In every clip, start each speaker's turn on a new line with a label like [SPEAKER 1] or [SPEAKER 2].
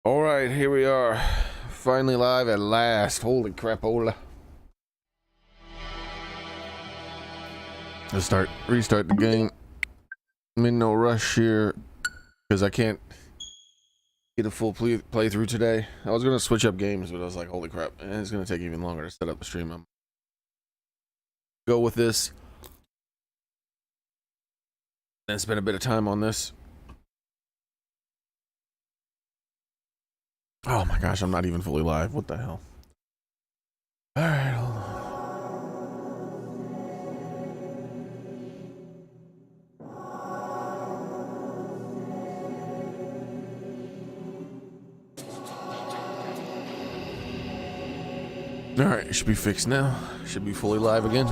[SPEAKER 1] All right, here we are, finally live at last. Holy crapola! Let's restart the game. I'm in no rush here because I can't get a full playthrough today. I was gonna switch up games, but I was like, holy crap, and it's gonna take even longer to set up the stream. I'm go with this and spend a bit of time on this. Oh my gosh, I'm not even fully live. What the hell? All right, hold on. All right, it should be fixed now. Should be fully live again.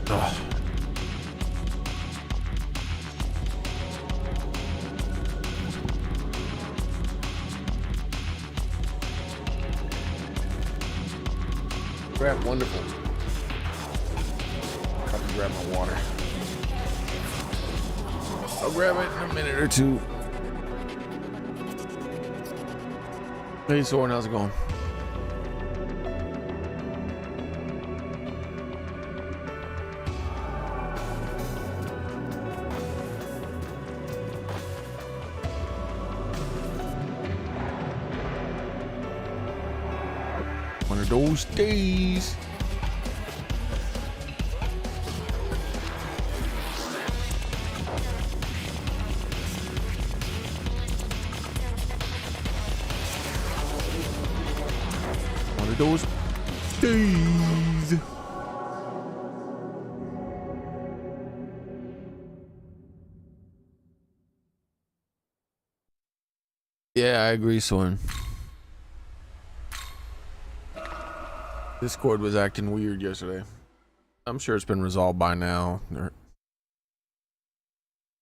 [SPEAKER 1] Ugh. Grab, wonderful. Have to grab my water. I'll grab it in a minute or two. Hey Soren, how's it going? One of those days. Those days. Yeah, I agree, Soren. Discord was acting weird yesterday. I'm sure it's been resolved by now.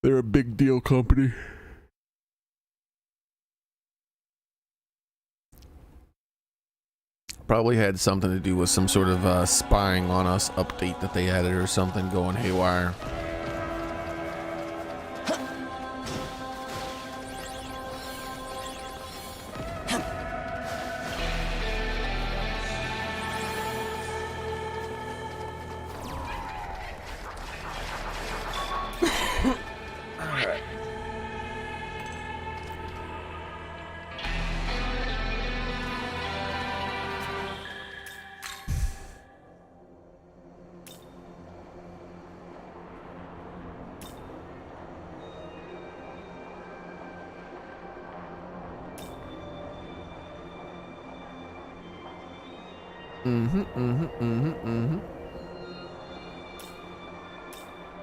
[SPEAKER 1] They're a big deal company. Probably had something to do with some sort of spying on us update that they added or something going haywire.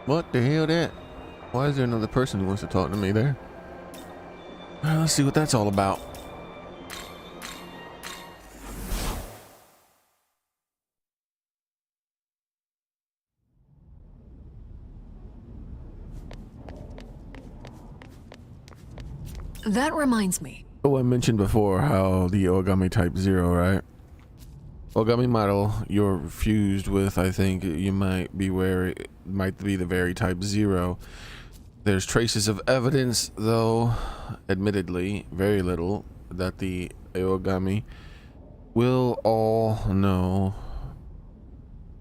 [SPEAKER 1] What the hell that? Why is there another person who wants to talk to me there? Let's see what that's all about.
[SPEAKER 2] That reminds me.
[SPEAKER 1] Oh, I mentioned before how the Origami Type 0, right? Origami model you're fused with, I think you might be wary, might be the very Type 0. There's traces of evidence, though, admittedly, very little, that the Origami will all know,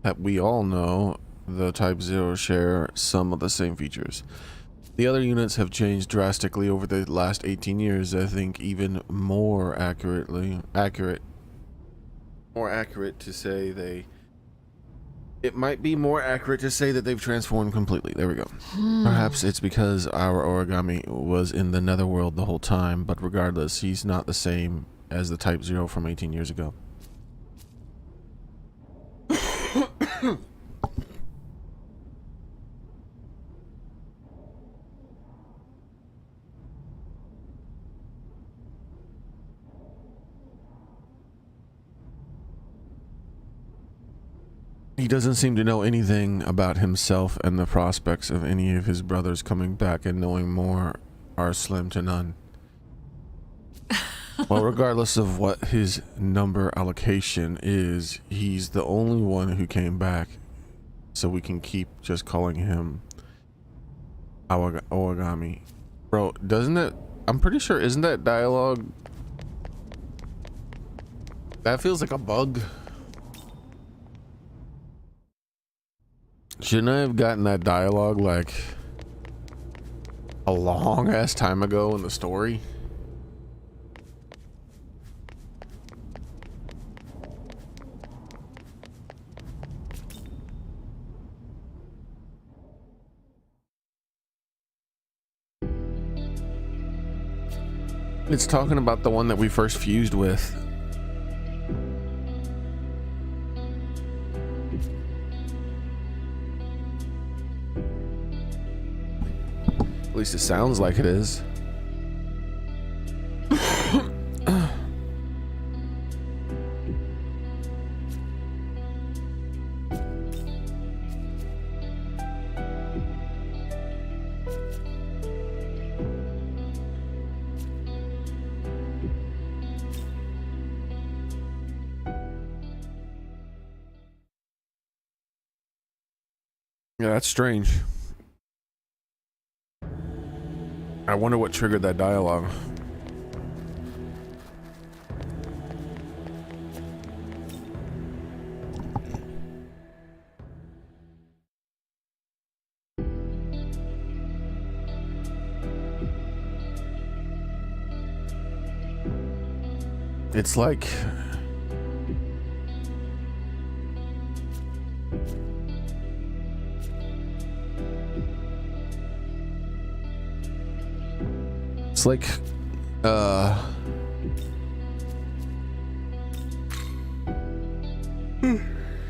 [SPEAKER 1] that we all know the Type 0 share some of the same features. The other units have changed drastically over the last 18 years, I think even more accurate to say it might be more accurate to say that they've transformed completely. There we go. Perhaps it's because our Origami was in the netherworld the whole time, but regardless, he's not the same as the Type 0 from 18 years ago. He doesn't seem to know anything about himself, and the prospects of any of his brothers coming back and knowing more are slim to none. Well, regardless of what his number allocation is, he's the only one who came back, so we can keep just calling him Origami. Bro, doesn't it? I'm pretty sure, isn't that dialogue? That feels like a bug. Shouldn't I have gotten that dialogue like a long ass time ago in the story? It's talking about the one that we first fused with. At least it sounds like it is. Yeah, that's strange. I wonder what triggered that dialogue. It's like it's like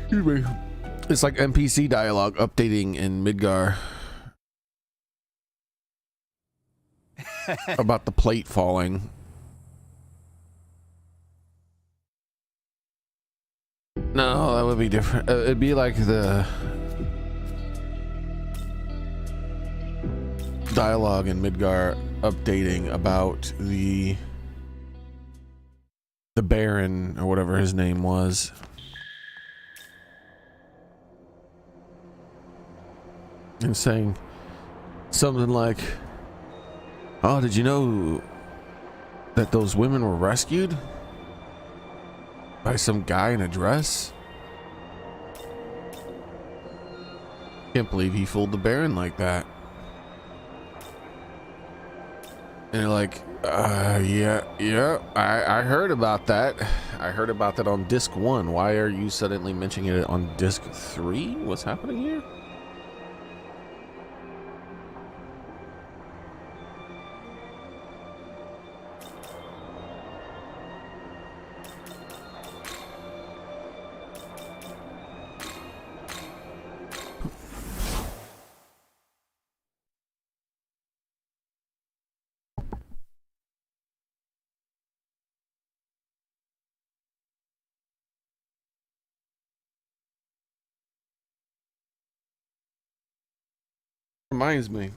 [SPEAKER 1] excuse me. It's like NPC dialogue updating in Midgar about the plate falling. No, that would be different. It'd be like the dialogue in Midgar updating about the Baron or whatever his name was. And saying something like, "Oh, did you know that those women were rescued by some guy in a dress? Can't believe he fooled the Baron like that." And you're like, yeah, I heard about that. I heard about that on disc 1. Why are you suddenly mentioning it on disc 3? What's happening here? Reminds me,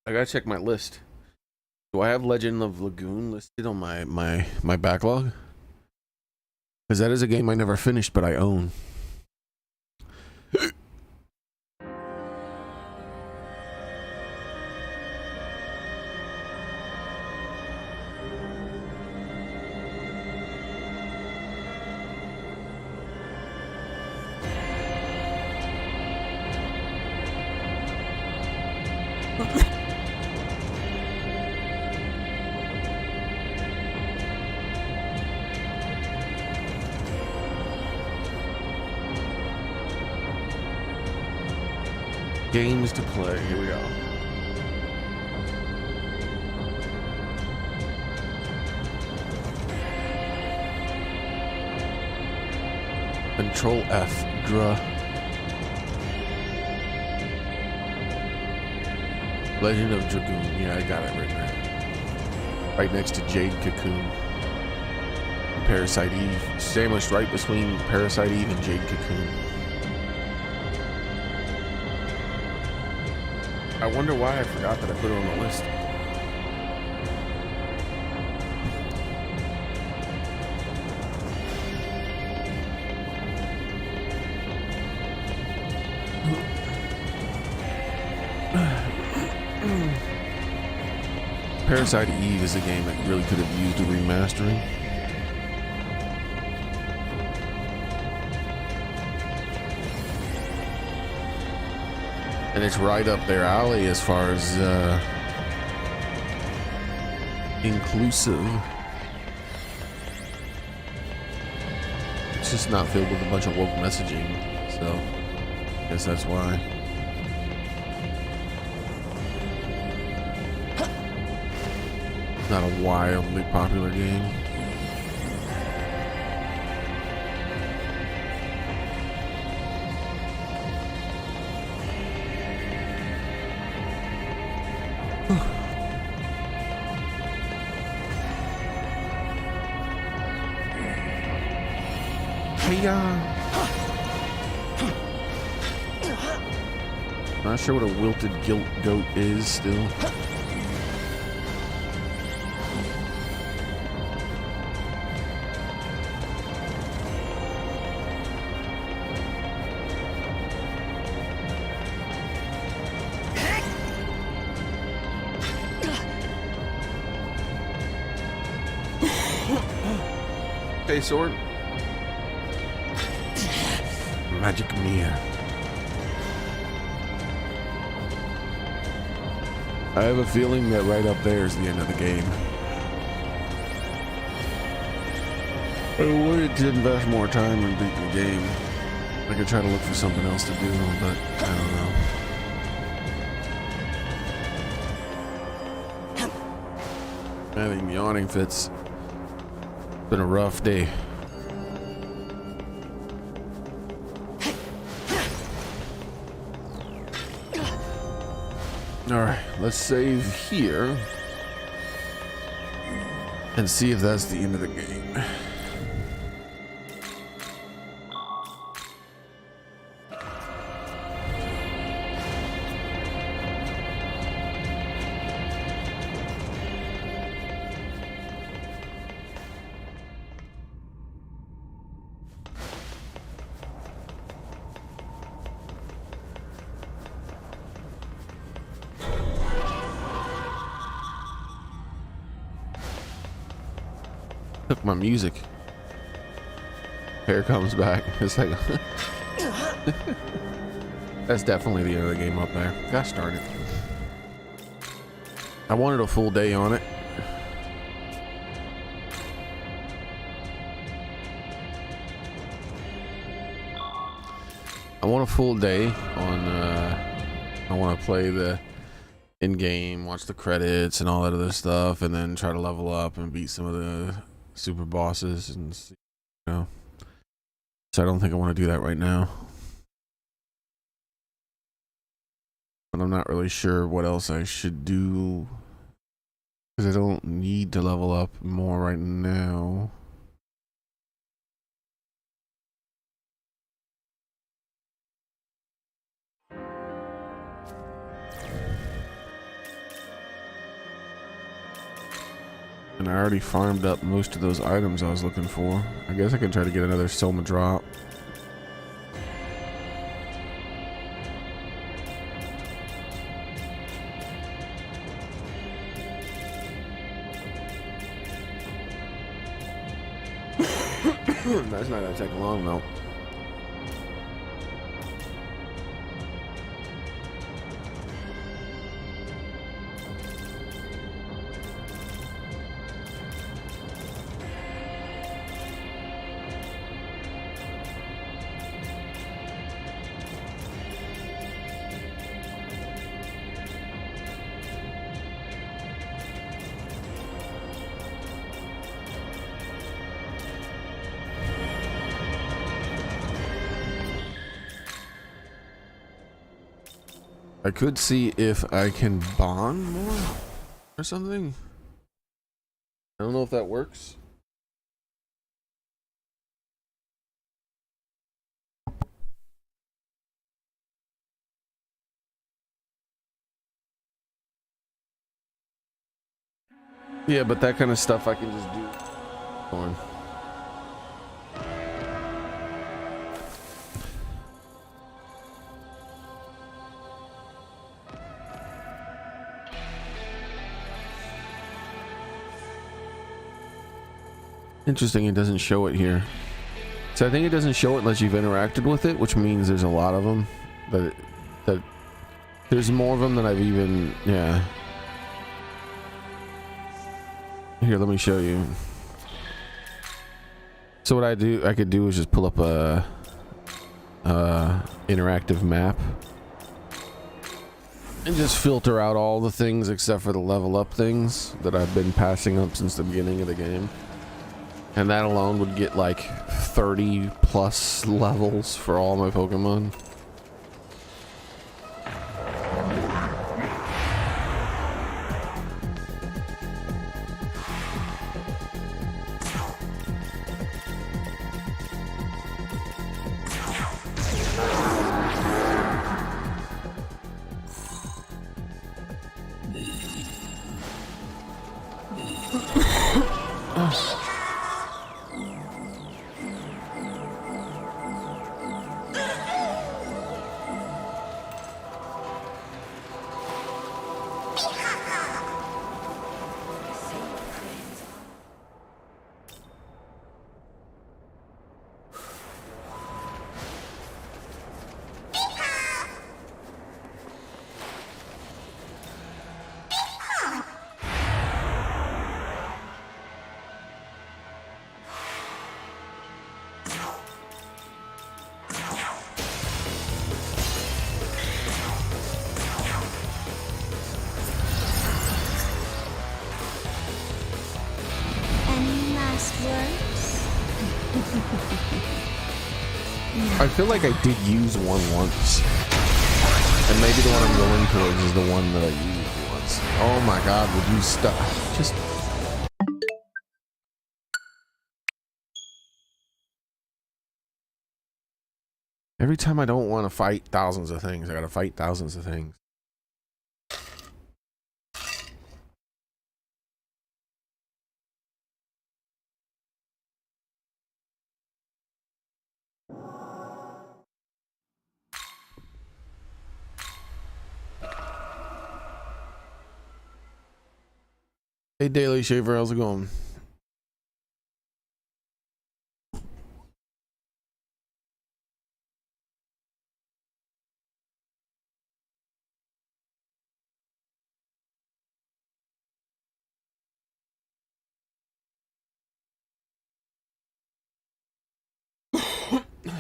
[SPEAKER 1] I gotta check my list. Do I have Legend of Lagoon listed on my backlog? Because that is a game I never finished, but I own. Games to play. Here we go. Control F. Draw. Legend of Dragoon. Yeah, I got it right there. Right next to Jade Cocoon. Parasite Eve. Sandwiched right between Parasite Eve and Jade Cocoon. I wonder why I forgot that I put it on the list. Parasite Eve is a game that really could have used a remastering. And it's right up their alley as far as inclusive. It's just not filled with a bunch of woke messaging, so I guess that's why. Not a wildly popular game. Not sure what a wilted gilt goat is still. Hey, sword. Magic mirror. I have a feeling that right up there is the end of the game. I wanted to invest more time in beating the game. I could try to look for something else to do, but I don't know. Having yawning fits. It's been a rough day. Alright, let's save here and see if that's the end of the game. Took my music. Hair comes back. It's like that's definitely the end of the game up there. Gosh darn it. I wanted a full day on it. I want a full day on I want to play the in-game, watch the credits and all that other stuff, and then try to level up and beat some of the super bosses and see, you know. So I don't think I want to do that right now. But I'm not really sure what else I should do, because I don't need to level up more right now. And I already farmed up most of those items I was looking for. I guess I can try to get another Soma drop. That's not gonna take long though. I could see if I can bond more or something. I don't know if that works. Yeah, but that kind of stuff I can just do on. Interesting, it doesn't show it here. So I think it doesn't show it unless you've interacted with it, which means there's a lot of them. That there's more of them than I've even, yeah. Here, let me show you. So what I could do is just pull up a interactive map and just filter out all the things except for the level up things that I've been passing up since the beginning of the game. And that alone would get like 30 plus levels for all my Pokemon. I feel like I did use one once. And maybe the one I'm going towards is the one that I used once. Oh my god, would you stop? Just... Every time I don't want to fight thousands of things, I gotta fight thousands of things. Hey Daily Shaver, how's it going?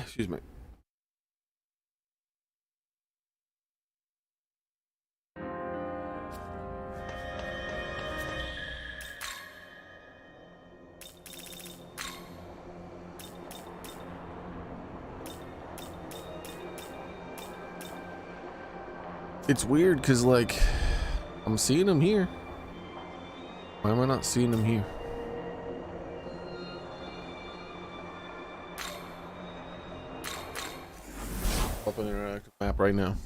[SPEAKER 1] Excuse me. It's weird because, like, I'm seeing them here. Why am I not seeing them here? Up an interactive map right now.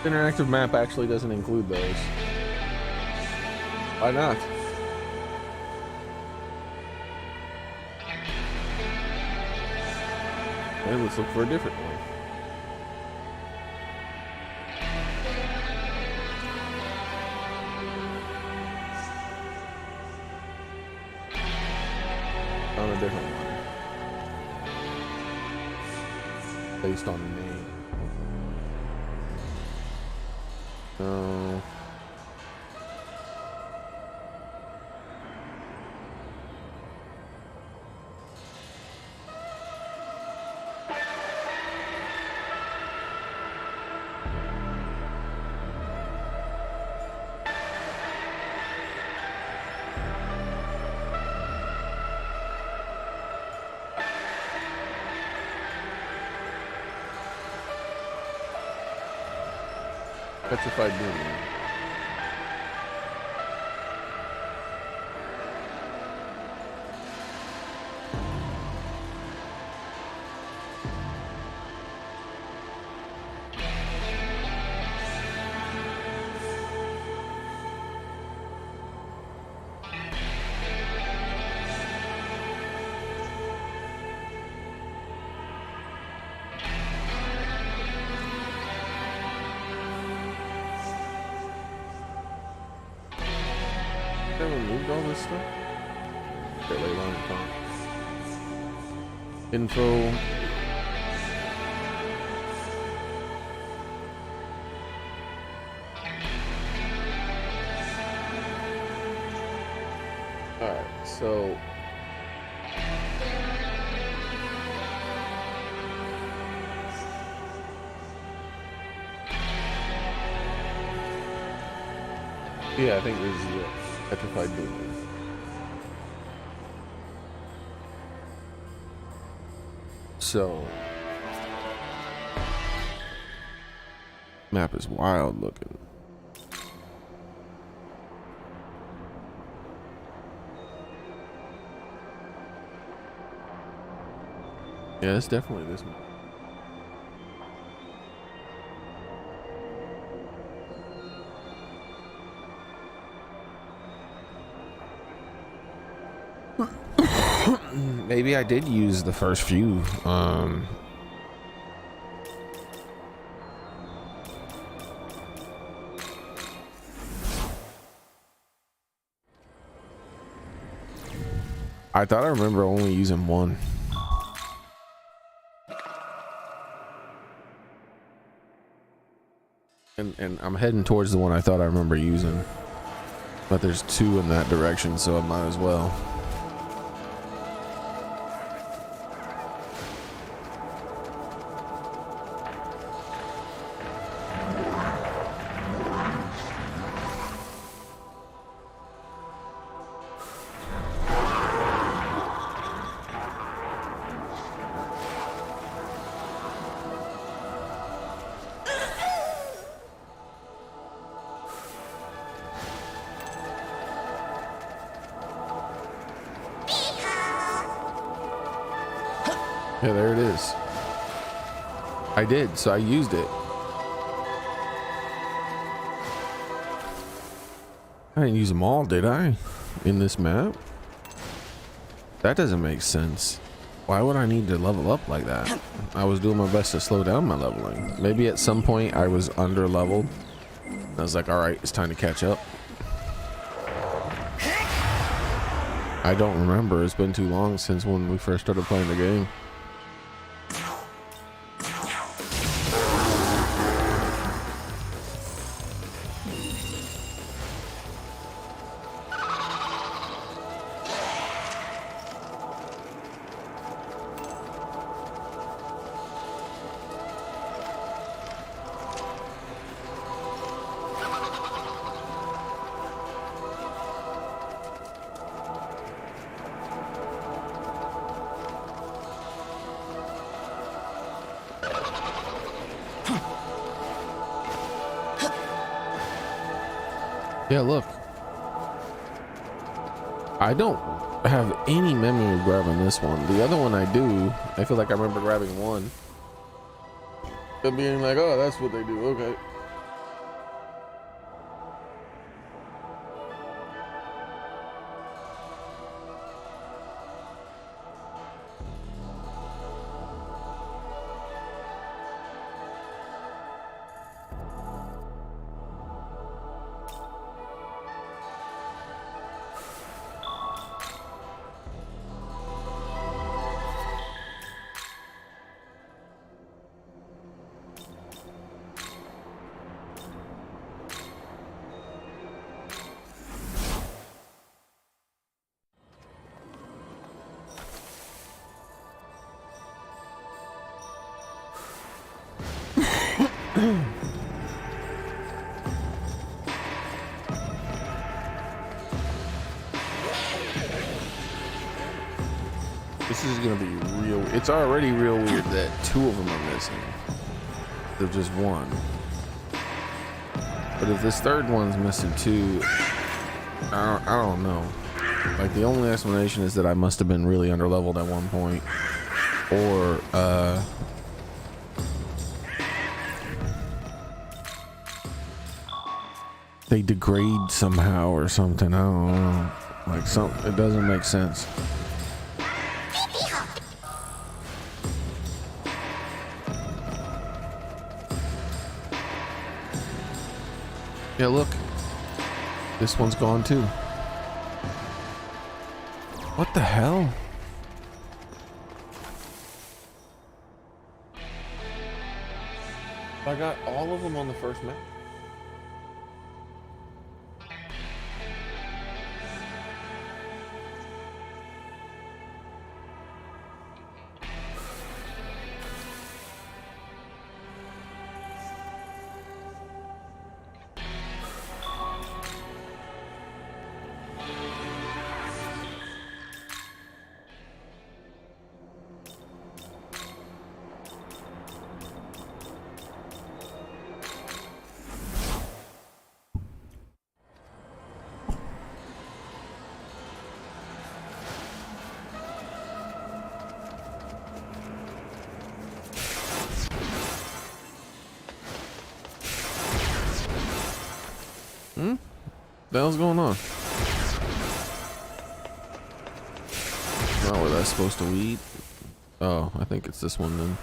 [SPEAKER 1] Interactive map actually doesn't include those. Why not? Okay, let's look for a different one. On a different one. Based on the name. No. Petrified Moon. They removed all this stuff? Okay, lay on the phone. Info. Alright, so yeah, I think this is it. Petrified Moon. So map is wild looking. Yeah, it's definitely this map. Maybe I did use the first few. I thought I remember only using one. And I'm heading towards the one I thought I remember using. But there's two in that direction, so I might as well. Yeah, there it is. I did, so I used it. I didn't use them all, did I? In this map? That doesn't make sense. Why would I need to level up like that? I was doing my best to slow down my leveling. Maybe at some point I was under leveled. I was like, all right, it's time to catch up. I don't remember. It's been too long since when we first started playing the game. Yeah, look. I don't have any memory of grabbing this one. The other one I do. I feel like I remember grabbing one. And being like, oh, that's what they do. Okay. This is gonna be real. It's already real weird that two of them are missing. They're just one. But if this third one's missing too, I don't know. Like, the only explanation is that I must have been really underleveled at one point, or they degrade somehow or something. I don't know. Like, it doesn't make sense. Yeah, look. This one's gone too. What the hell? I got all of them on the first map. What the hell's going on? Not where that's supposed to lead. Oh, I think it's this one then.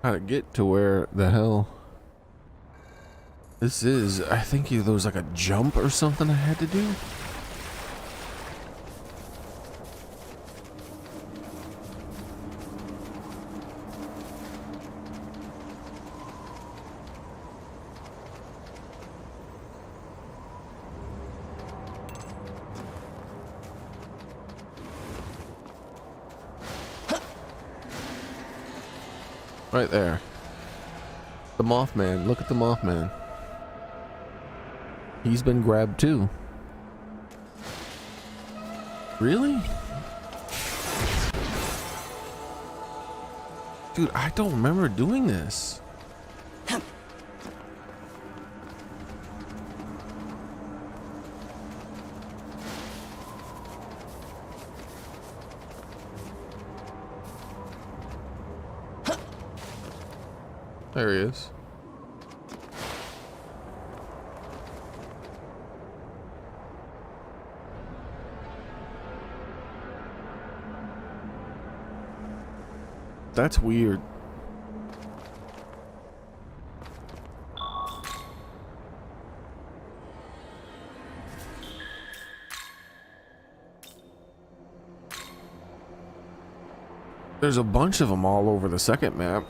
[SPEAKER 1] How to get to where the hell this is? I think there was like a jump or something I had to do. Right there. The Mothman. Look at the Mothman. He's been grabbed too. Really? Dude, I don't remember doing this. There he is. That's weird. There's a bunch of them all over the second map.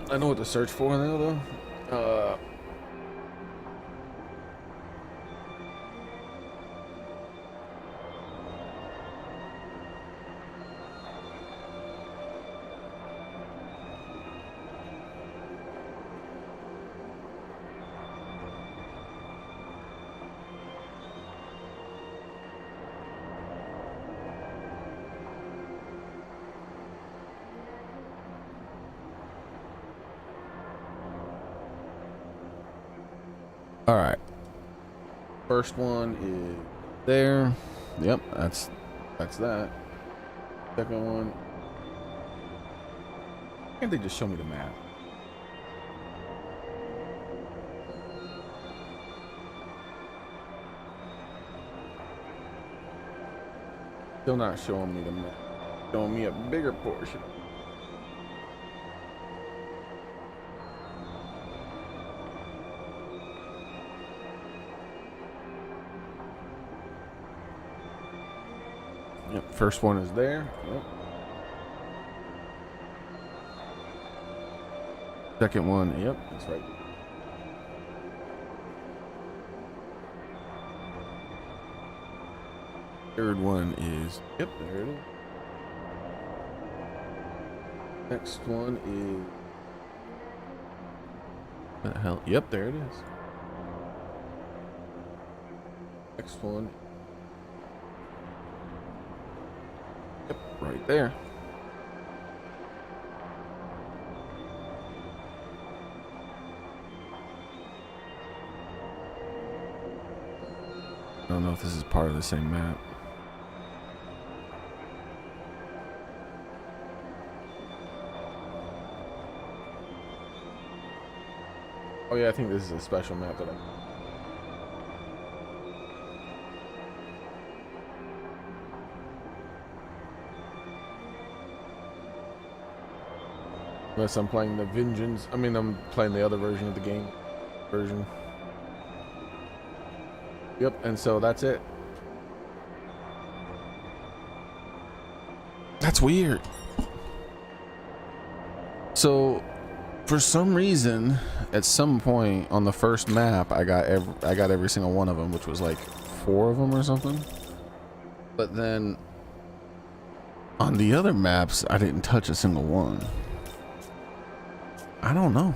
[SPEAKER 1] I know what to search for now, though. All right. First one is there. Yep, that's that. Second one. Why can't they just show me the map? Still not showing me the map. Showing me a bigger portion. Yep, first one is there. Yep. Second one, yep, that's right. Third one is, yep, there it is. Next one is, what the hell? Yep, there it is. Next one. Yep, right there. I don't know if this is part of the same map. Oh yeah, I think this is a special map that unless I'm playing the Vengeance. I mean, I'm playing the other version of the game. Version. Yep, and so that's it. That's weird. So, for some reason, at some point on the first map, I got every single one of them, which was like 4 of them or something. But then on the other maps, I didn't touch a single one. I don't know.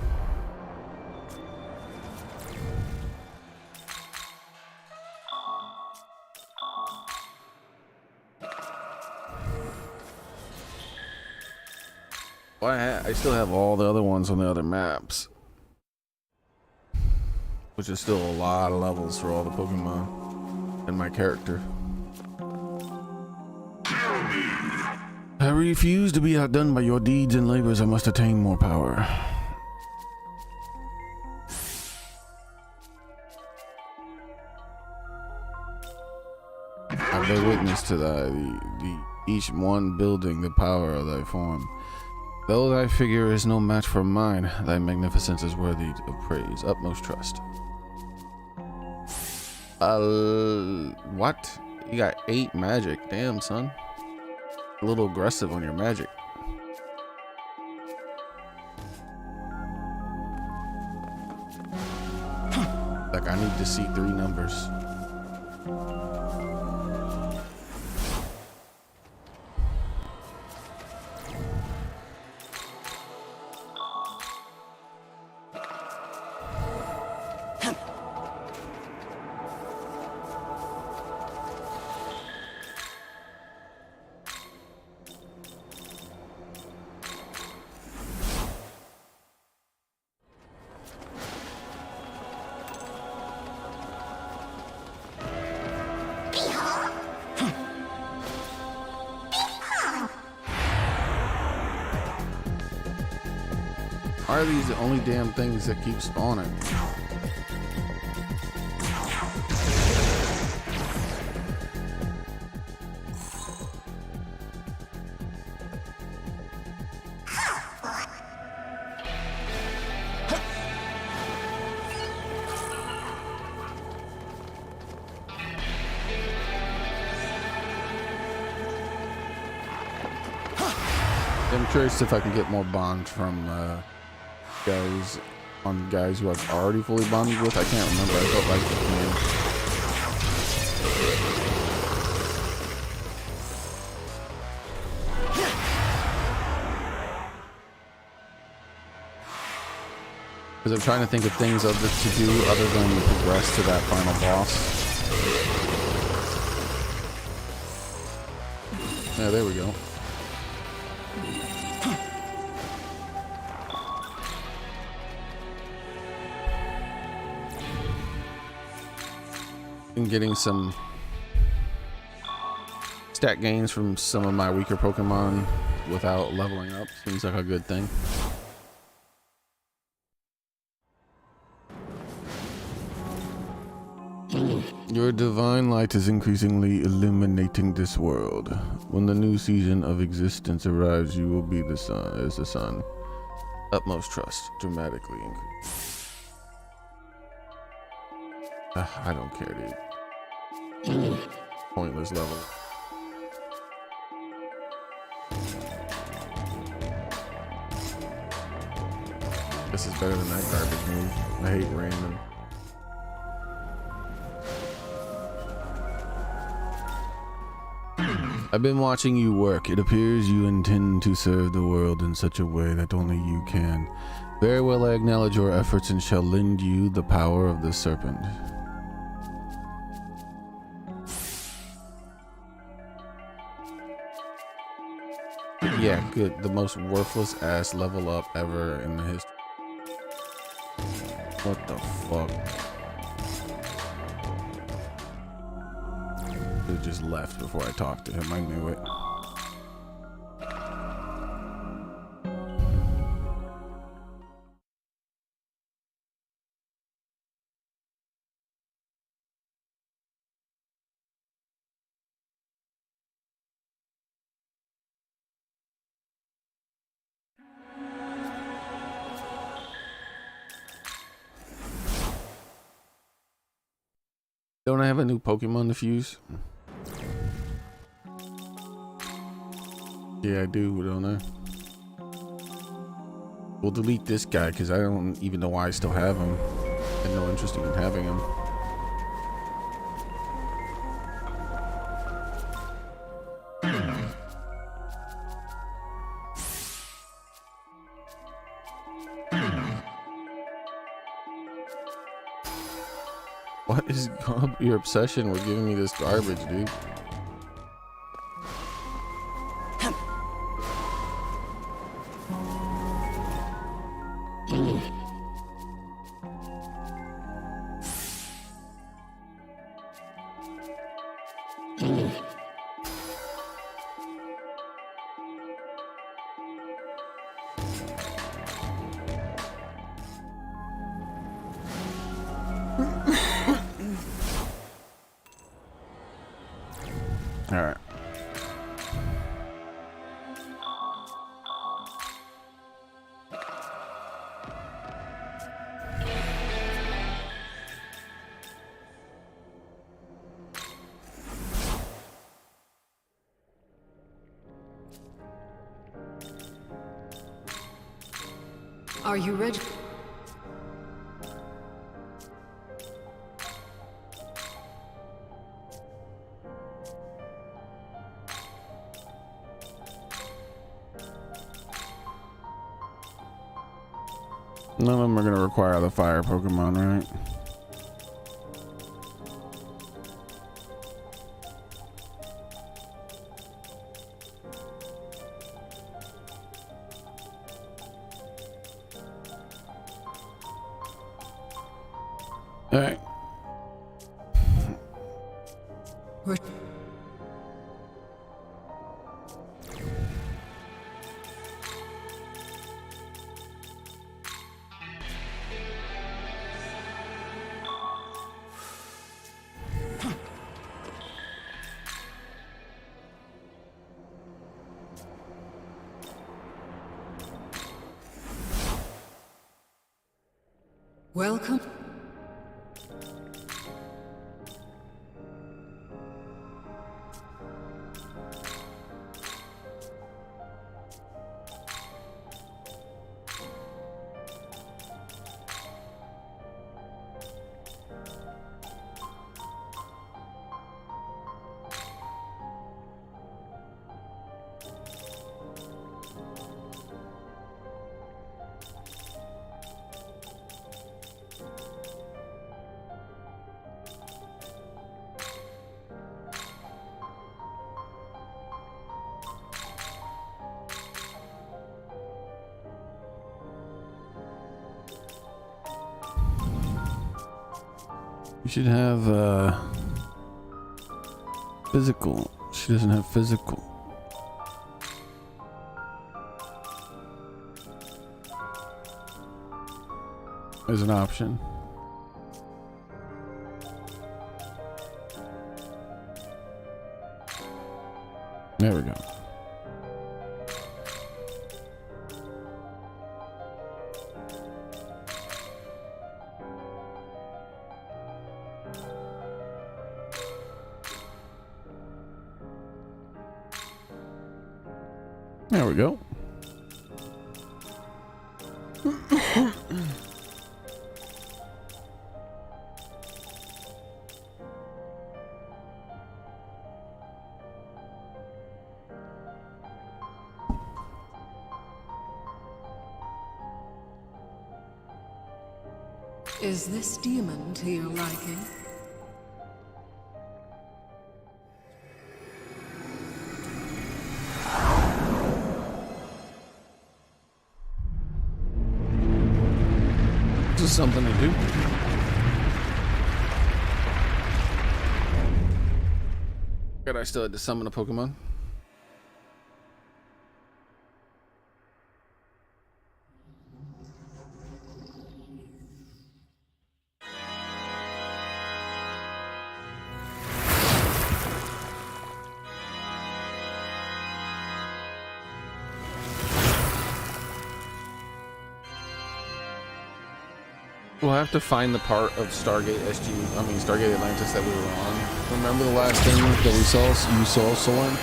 [SPEAKER 1] Well, I still have all the other ones on the other maps, which is still a lot of levels for all the Pokemon and my character. I refuse to be outdone by your deeds and labors. I must attain more power. I bear witness to the each one building the power of thy form. Though thy figure is no match for mine, thy magnificence is worthy of praise. Utmost trust. What? You got 8 magic. Damn, son. A little aggressive on your magic. Like, I need to see 3 numbers. Why are these the only damn things that keep spawning? I'm curious if I can get more bonds from guys who I've already fully bonded with. I can't remember. I felt like it, man. Because I'm trying to think of things to do other than progress to that final boss. Yeah, there we go. Been getting some stat gains from some of my weaker Pokemon without leveling up. Seems like a good thing. Your divine light is increasingly illuminating this world. When the new season of existence arrives, you will be the sun as the sun. Utmost trust dramatically increase. I don't care, dude. Pointless level. This is better than that garbage move. I hate Raymond. I've been watching you work. It appears you intend to serve the world in such a way that only you can. Very well, I acknowledge your efforts and shall lend you the power of the serpent. Yeah, good. The most worthless ass level up ever in the history. What the fuck? He just left before I talked to him. I knew it. Don't I have a new Pokemon to fuse? Yeah, I do, don't I? We'll delete this guy because I don't even know why I still have him. I had no interest in having him. What is your obsession with giving me this garbage, dude? All right.
[SPEAKER 2] Are you ready?
[SPEAKER 1] None of them are going to require the fire Pokemon, right? All right.
[SPEAKER 2] Welcome.
[SPEAKER 1] You should have physical. She doesn't have physical. As an option. There we go. There we go.
[SPEAKER 2] Is this demon to your liking?
[SPEAKER 1] This is something to do. Good, I still had to summon a Pokemon. We'll have to find the part of Stargate Stargate Atlantis that we were on. Remember the last thing that we saw? You saw Soren?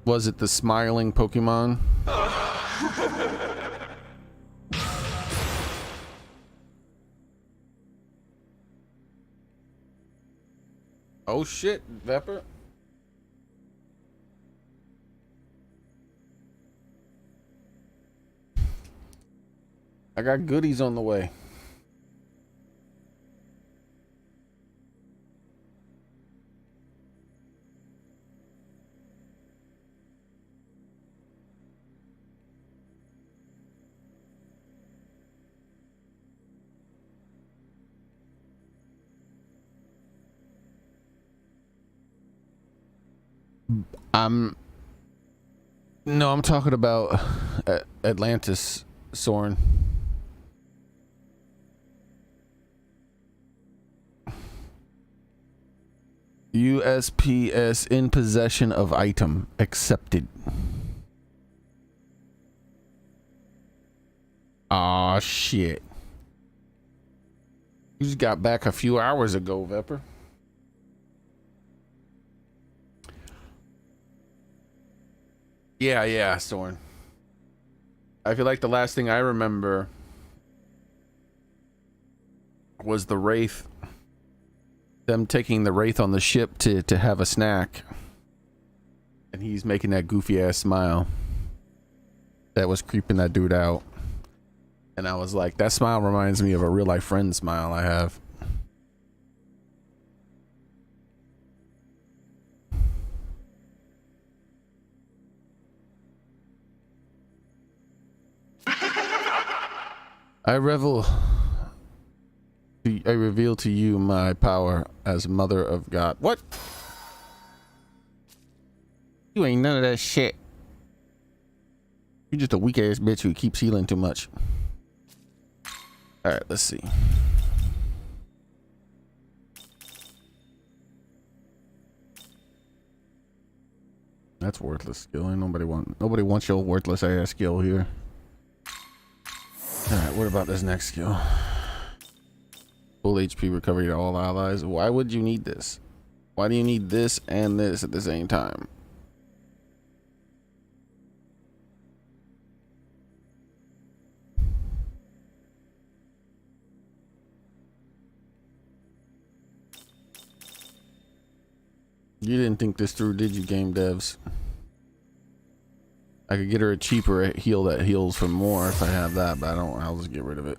[SPEAKER 1] Was it the smiling Pokemon? Oh shit, Vepper. I got goodies on the way. No, I'm talking about Atlantis, Soren. USPS in possession of item accepted. Aw, shit. You just got back a few hours ago, Vepper. Yeah, Soren. I feel like the last thing I remember was the Wraith. Them taking the Wraith on the ship to have a snack. And he's making that goofy ass smile. That was creeping that dude out. And I was like, that smile reminds me of a real life friend smile I have. I reveal to you my power as mother of God. What? You ain't none of that shit. You're just a weak ass bitch who keeps healing too much. Alright, let's see. That's worthless skill. Ain't nobody wants your worthless ass skill here. Alright, what about this next skill? Full HP recovery to all allies. Why would you need this? Why do you need this and this at the same time? You didn't think this through, did you, game devs? I could get her a cheaper heal that heals for more if I have that, but I don't. I'll just get rid of it.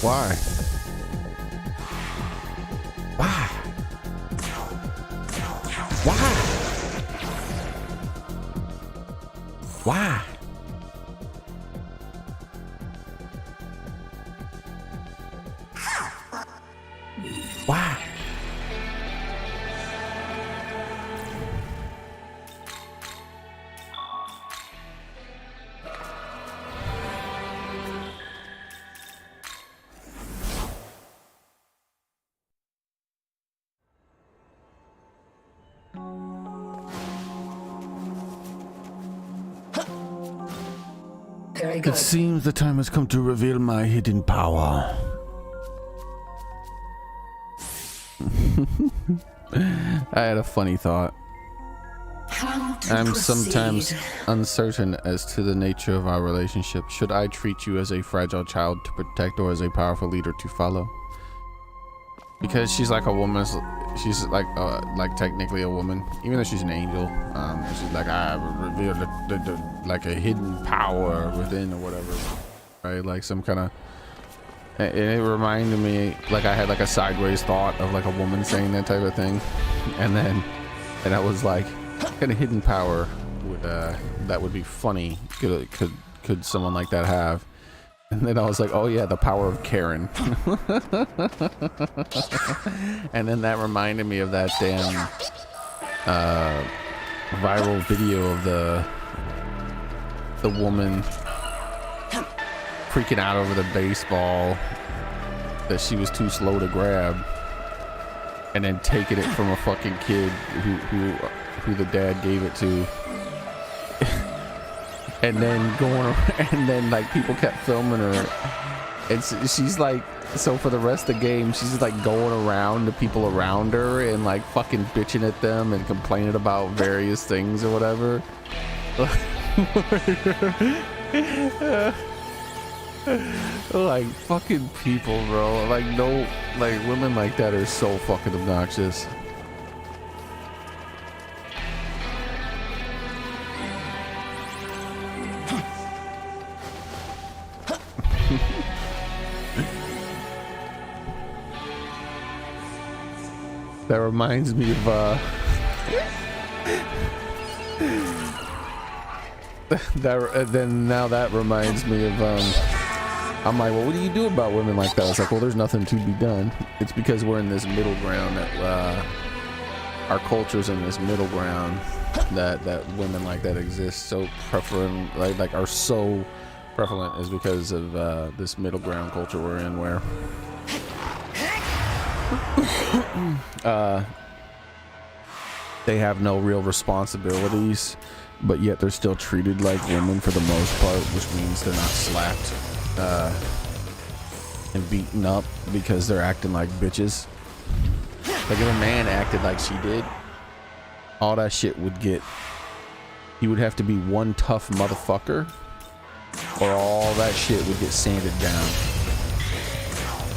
[SPEAKER 1] Why? Why? Why? Why? Why?
[SPEAKER 2] Very
[SPEAKER 1] It
[SPEAKER 2] good.
[SPEAKER 1] seems the time has come to reveal my hidden power. I had a funny thought.
[SPEAKER 2] How to
[SPEAKER 1] I'm
[SPEAKER 2] proceed?
[SPEAKER 1] sometimes uncertain as to the nature of our relationship. Should I treat you as a fragile child to protect or as a powerful leader to follow? Because she's like a woman, she's like technically a woman, even though she's an angel. She's like, I revealed like a hidden power within or whatever, right? Like some kind of, and it reminded me, like I had like a sideways thought of like a woman saying that type of thing, and I was like, what kind of hidden power would that would be funny? Could someone like that have? And then I was like, oh yeah, the power of Karen. And then that reminded me of that damn viral video of the woman freaking out over the baseball that she was too slow to grab, and then taking it from a fucking kid who the dad gave it to. And then and then like people kept filming her, and she's like, so for the rest of the game, she's like going around the people around her and like fucking bitching at them and complaining about various things or whatever. Like fucking people, bro. Like no, like women like that are so fucking obnoxious. That reminds me of that reminds me of I'm like, well, what do you do about women like that? It's like, well, there's nothing to be done. It's because we're in this middle ground that our culture's in this middle ground that women like that exist so prevalent, like are so prevalent, is because of this middle ground culture we're in, where they have no real responsibilities, but yet they're still treated like women for the most part, which means they're not slapped and beaten up because they're acting like bitches. Like if a man acted like she did, all that shit would get, he would have to be one tough motherfucker, or all that shit would get sanded down.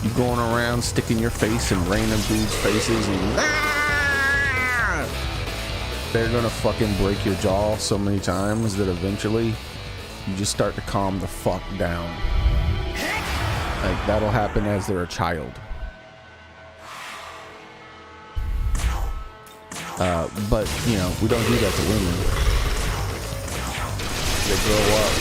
[SPEAKER 1] You going around sticking your face in random dudes' faces and they're gonna fucking break your jaw so many times that eventually you just start to calm the fuck down. Like that'll happen as they're a child. But you know, we don't do that to women. They grow up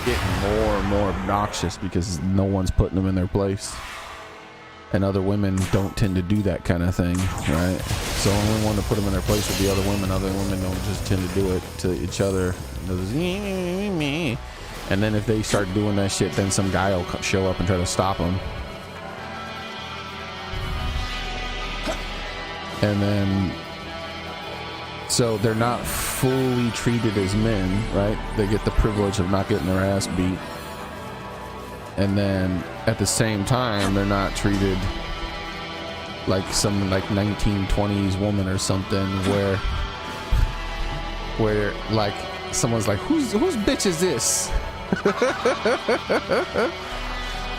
[SPEAKER 1] getting more and more obnoxious because no one's putting them in their place, and other women don't tend to do that kind of thing, right? So the only one to put them in their place would be other women. Other women don't just tend to do it to each other. And then if they start doing that shit, then some guy will show up and try to stop them. And then, so they're not fully treated as men, right? They get the privilege of not getting their ass beat. And then at the same time, they're not treated like some like 1920s woman or something where like someone's like, whose bitch is this?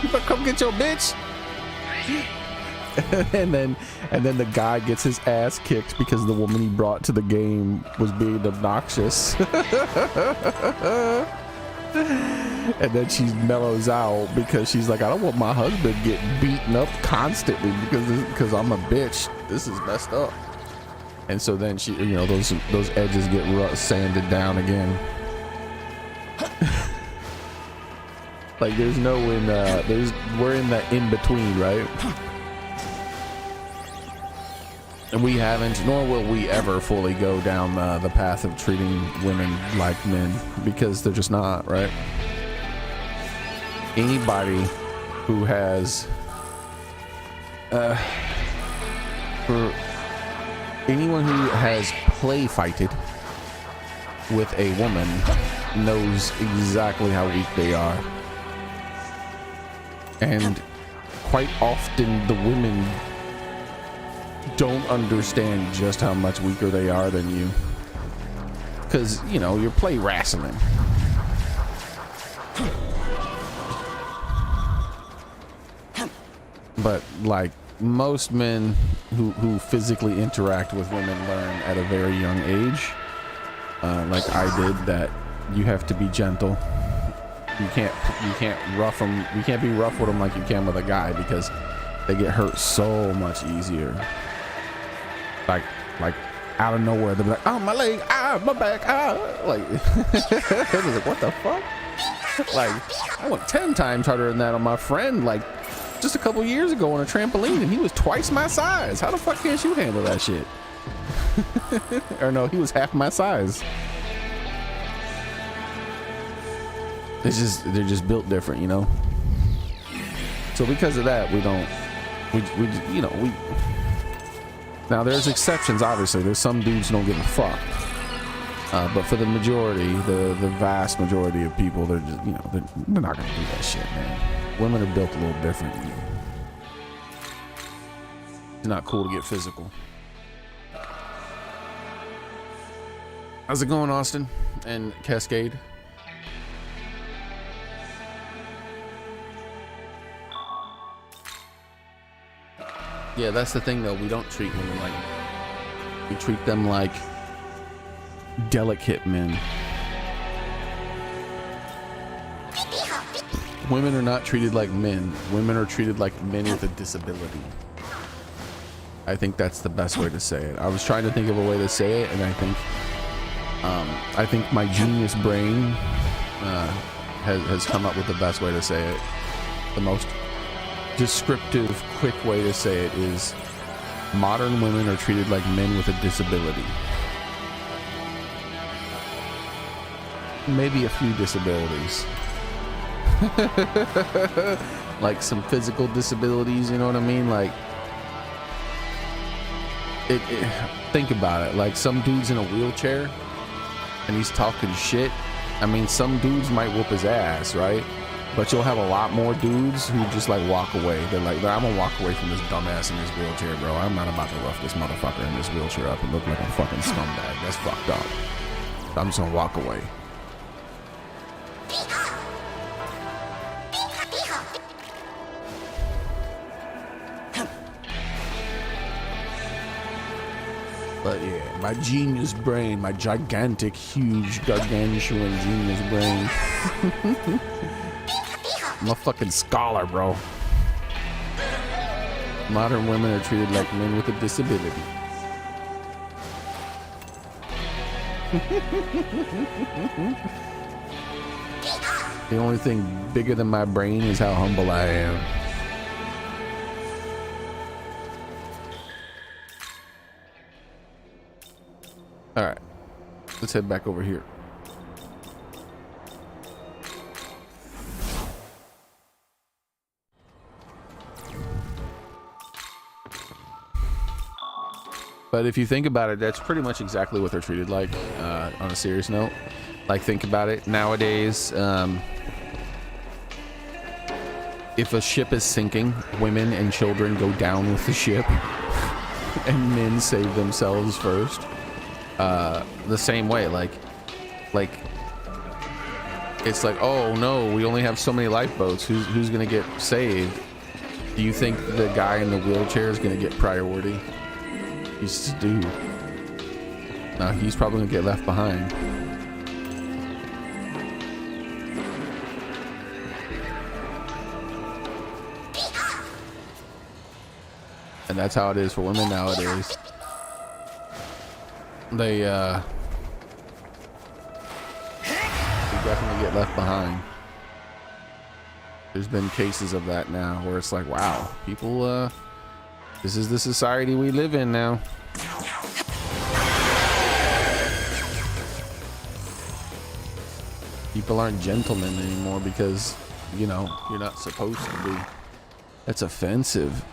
[SPEAKER 1] You better come get your bitch. and then the guy gets his ass kicked because the woman he brought to the game was being obnoxious. And then she mellows out because she's like, I don't want my husband getting beaten up constantly because I'm a bitch. This is messed up. And so then she, you know, those edges get sanded down again. Like there's no we're in that in between, right? And we haven't, nor will we ever fully go down the path of treating women like men, because they're just not, right? Anybody who has, for anyone who has play fighted with a woman knows exactly how weak they are. And quite often the women don't understand just how much weaker they are than you, because you know you're play wrestling. But like most men who physically interact with women learn at a very young age, like I did, that you have to be gentle. You can't rough them. You can't be rough with them like you can with a guy, because they get hurt so much easier. Like out of nowhere, they'll be like, oh, my leg, my back, like, it was like, what the fuck? Like, I went 10 times harder than that on my friend, like, just a couple years ago on a trampoline, and he was twice my size. How the fuck can't you handle that shit? Or no, he was half my size. They're just built different, you know? So because of that, now there's exceptions, obviously. There's some dudes who don't give a fuck. But for the majority, the vast majority of people, they're just, you know, they're not gonna do that shit, man. Women are built a little different. It's not cool to get physical. How's it going, Austin and Cascade? Yeah, that's the thing though. We don't treat women like, we treat them like delicate men. Women are not treated like men. Women are treated like men with a disability. I think that's the best way to say it. I was trying to think of a way to say it, and I think my genius brain has come up with the best way to say it. The most descriptive, quick way to say it is, modern women are treated like men with a disability. Maybe a few disabilities. Like some physical disabilities, you know what I mean? Like, think about it. Like some dude's in a wheelchair and he's talking shit. I mean, some dudes might whoop his ass, right? But you'll have a lot more dudes who just like walk away. They're like, I'm gonna walk away from this dumbass in this wheelchair, bro. I'm not about to rough this motherfucker in this wheelchair up and look like a fucking scumbag. That's fucked up. I'm just gonna walk away. But yeah, my genius brain, my gigantic, huge, gargantuan genius brain. I'm a fucking scholar, bro. Modern women are treated like men with a disability. The only thing bigger than my brain is how humble I am. All right, let's head back over here. But if you think about it, that's pretty much exactly what they're treated like, on a serious note. Like, think about it. Nowadays, if a ship is sinking, women and children go down with the ship, and men save themselves first. The same way, like, it's like, oh no, we only have so many lifeboats. Who's gonna get saved? Do you think the guy in the wheelchair is gonna get priority? He's Stu. No, he's probably gonna get left behind. And that's how it is for women nowadays. They definitely get left behind. There's been cases of that now where it's like, wow, people, this is the society we live in now. People aren't gentlemen anymore because, you know, you're not supposed to be. That's offensive.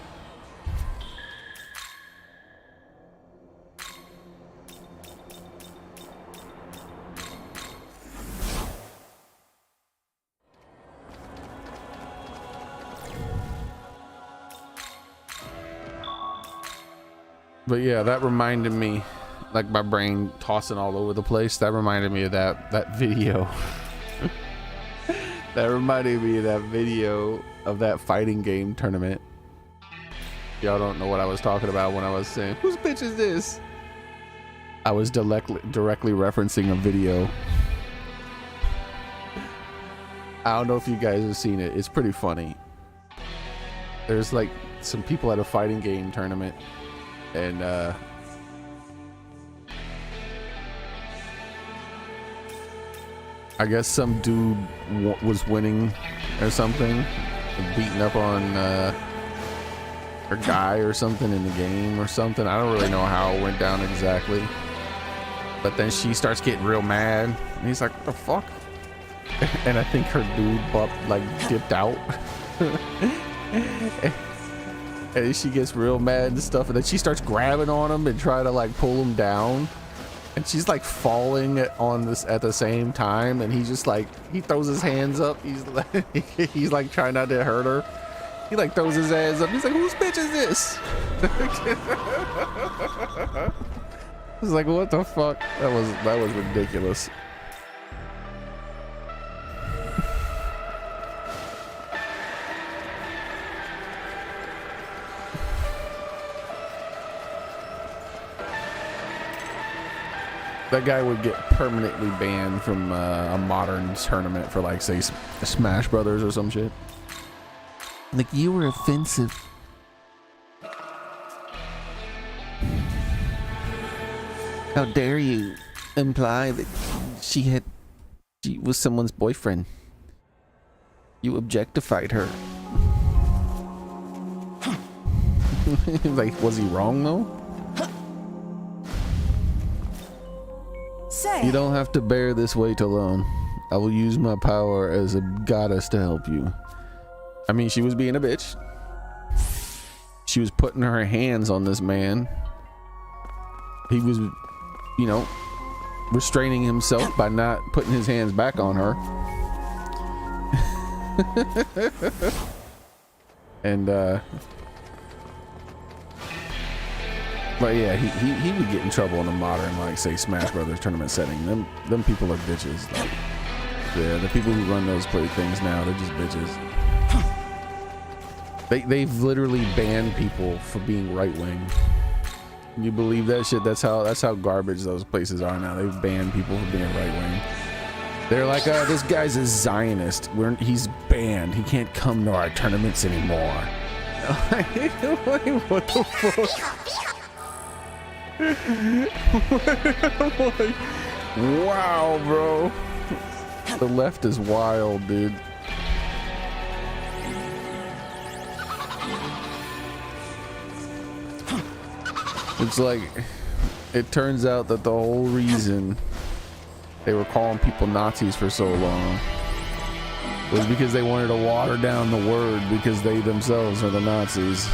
[SPEAKER 1] But yeah, that reminded me, like my brain tossing all over the place. That reminded me of that video. That reminded me of that video of that fighting game tournament. Y'all don't know what I was talking about when I was saying, whose bitch is this? I was directly referencing a video. I don't know if you guys have seen it. It's pretty funny. There's like some people at a fighting game tournament, and I guess some dude was winning or something, beating up on a guy or something in the game or something. I don't really know how it went down exactly, but then she starts getting real mad and he's like, what the fuck? And I think her dude dipped out. And she gets real mad and stuff, and then she starts grabbing on him and trying to like pull him down, and she's like falling on this at the same time, and he just like, he throws his hands up, he's like trying not to hurt her. He like throws his hands up, he's like, whose bitch is this? It's like, what the fuck? That was ridiculous. That guy would get permanently banned from a modern tournament for, like, say, Smash Brothers or some shit. Like, you were offensive. How dare you imply that she was someone's boyfriend? You objectified her. Like, was he wrong though? You don't have to bear this weight alone. I will use my power as a goddess to help you. I mean, she was being a bitch. She was putting her hands on this man. He was, you know, restraining himself by not putting his hands back on her. And but yeah, he would get in trouble in a modern, like, say, Smash Brothers tournament setting. Them people are bitches. Like, yeah, the people who run those things now, they're just bitches. They've literally banned people for being right wing. You believe that shit? That's how garbage those places are now. They've banned people for being right wing. They're like, this guy's a Zionist. He's banned. He can't come to our tournaments anymore. Like, what the fuck? Like, wow, bro. The left is wild, dude. It's like, it turns out that the whole reason they were calling people Nazis for so long was because they wanted to water down the word because they themselves are the Nazis.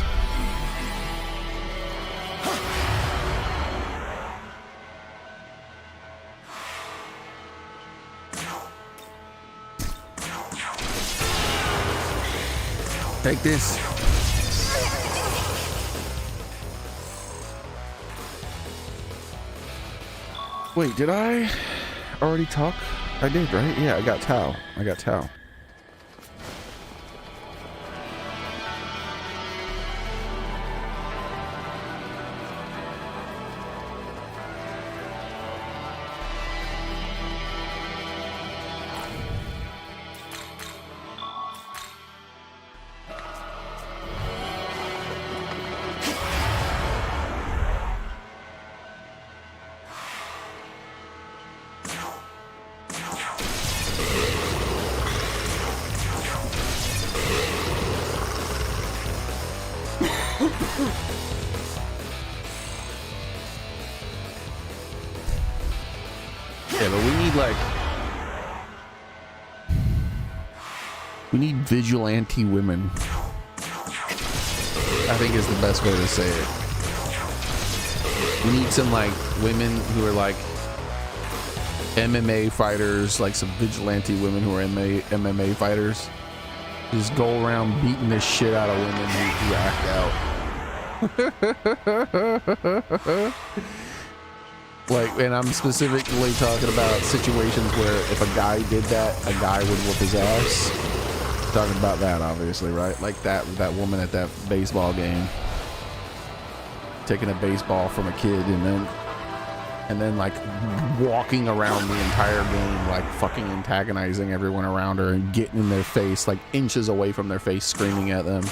[SPEAKER 1] Take this. Wait, did I already talk? I did, right? Yeah, I got Tao.
[SPEAKER 3] vigilante women. I think is the best way to say it. We need some like women who are like MMA fighters, like some vigilante women who are MMA fighters. Just go around beating the shit out of women who act out. Like, and I'm specifically talking about situations where if a guy did that, a guy would whoop his ass. Talking about that, obviously, right? Like that woman at that baseball game taking a baseball from a kid and then like walking around the entire game, like fucking antagonizing everyone around her and getting in their face, like inches away from their face, screaming at them.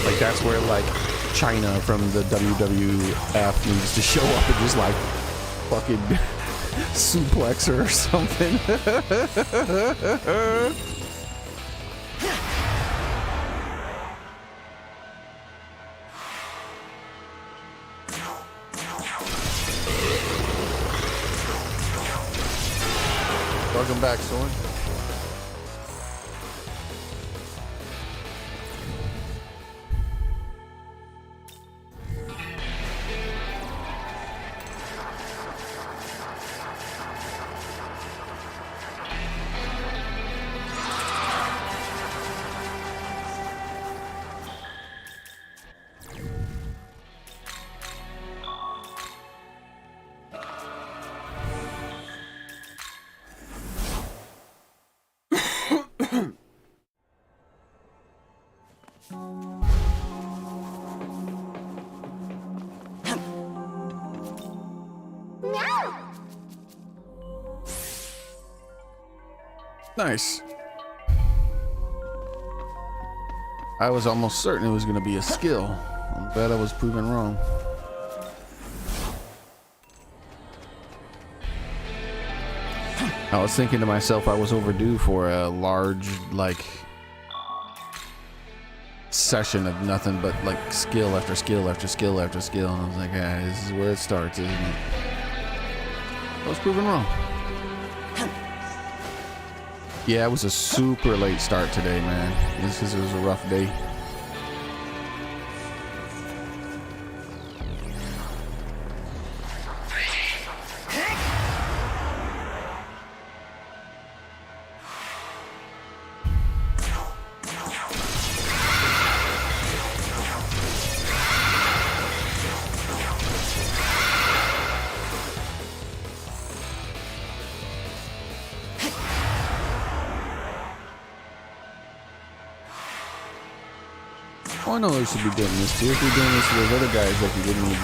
[SPEAKER 3] Like that's where like China from the WWF needs to show up and just like fucking suplex her or something. Welcome back, Soren. Nice. I was almost certain it was going to be a skill. I'm glad I was proven wrong. I was thinking to myself I was overdue for a large, like, session of nothing but, like, skill after skill after skill after skill. And I was like, ah, this is where it starts, isn't it? I was proven wrong. Yeah, it was a super late start today, man. This is, it was a rough day. Oh, I know we should be doing this too. If you're doing this to those other guys, like you didn't need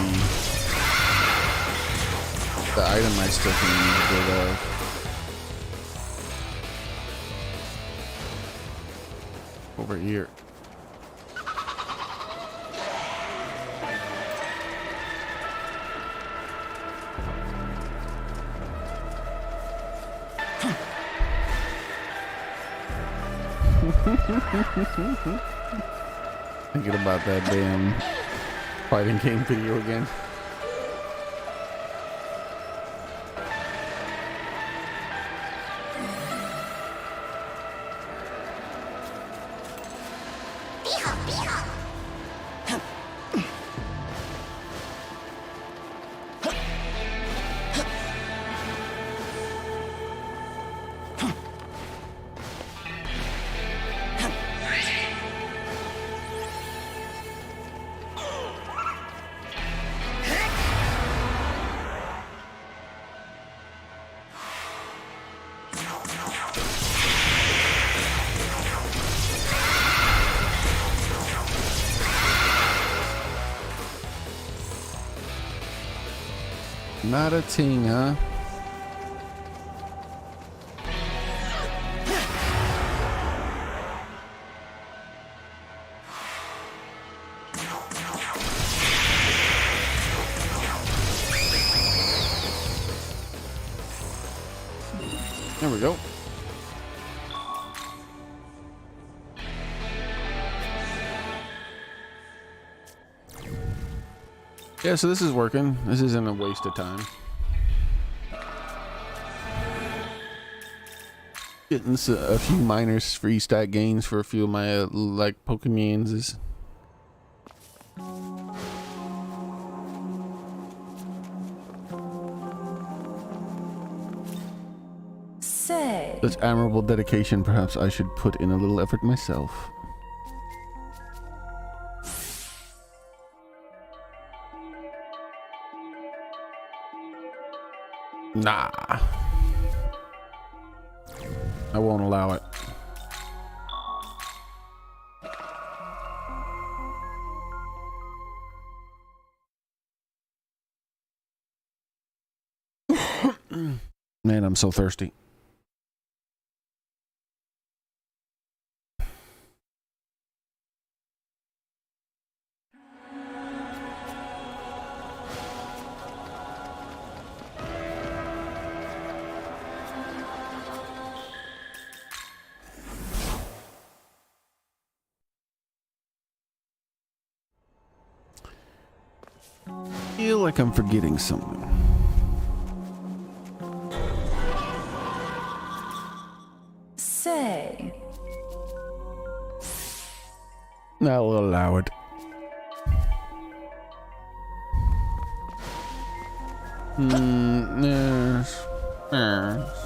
[SPEAKER 3] the item I still can use to get over here. Thinking about that damn fighting game video again. Not a ting, huh? There we go. Yeah, so this is working. This isn't a waste of time. Getting a few minor free stat gains for a few of my like Pokemons is.
[SPEAKER 2] Say.
[SPEAKER 3] Such admirable dedication. Perhaps I should put in a little effort myself. Nah. I won't allow it. Man, I'm so thirsty. Feel like I'm forgetting something.
[SPEAKER 2] Say.
[SPEAKER 3] I'll allow it. Yes. Yes.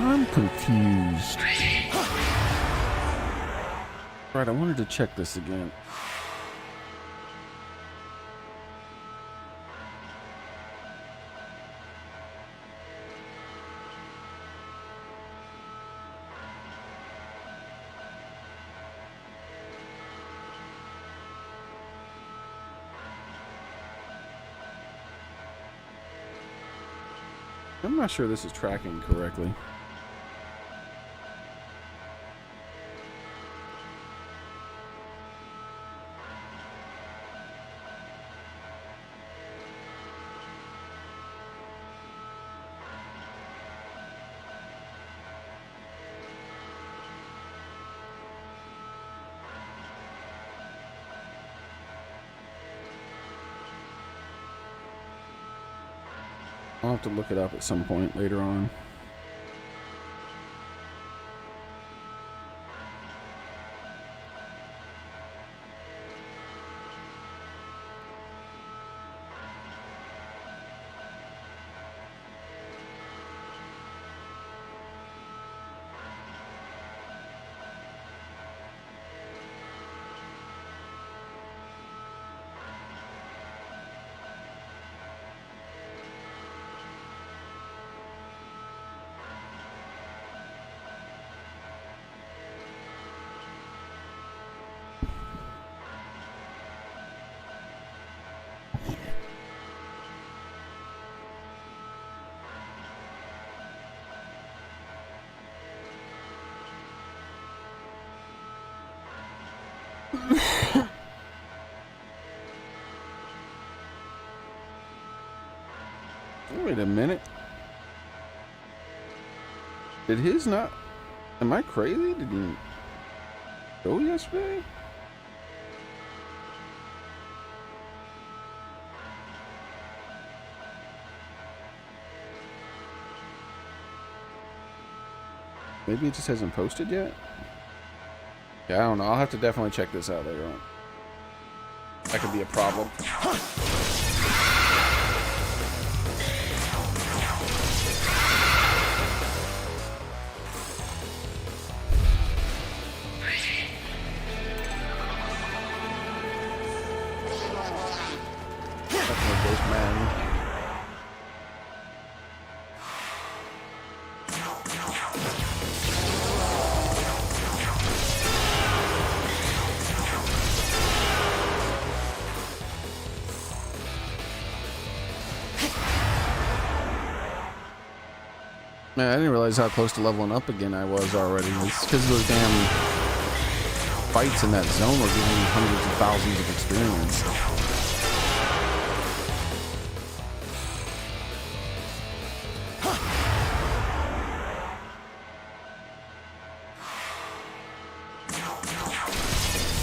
[SPEAKER 3] I'm confused. Right, I wanted to check this again. I'm not sure this is tracking correctly. I'll have to look it up at some point later on. Wait a minute. Did his not... Am I crazy? Did he go yesterday? Maybe it just hasn't posted yet? Yeah, I don't know. I'll have to definitely check this out later on. That could be a problem. Man, I didn't realize how close to leveling up again I was already. It's because those damn fights in that zone were giving me hundreds of thousands of experience.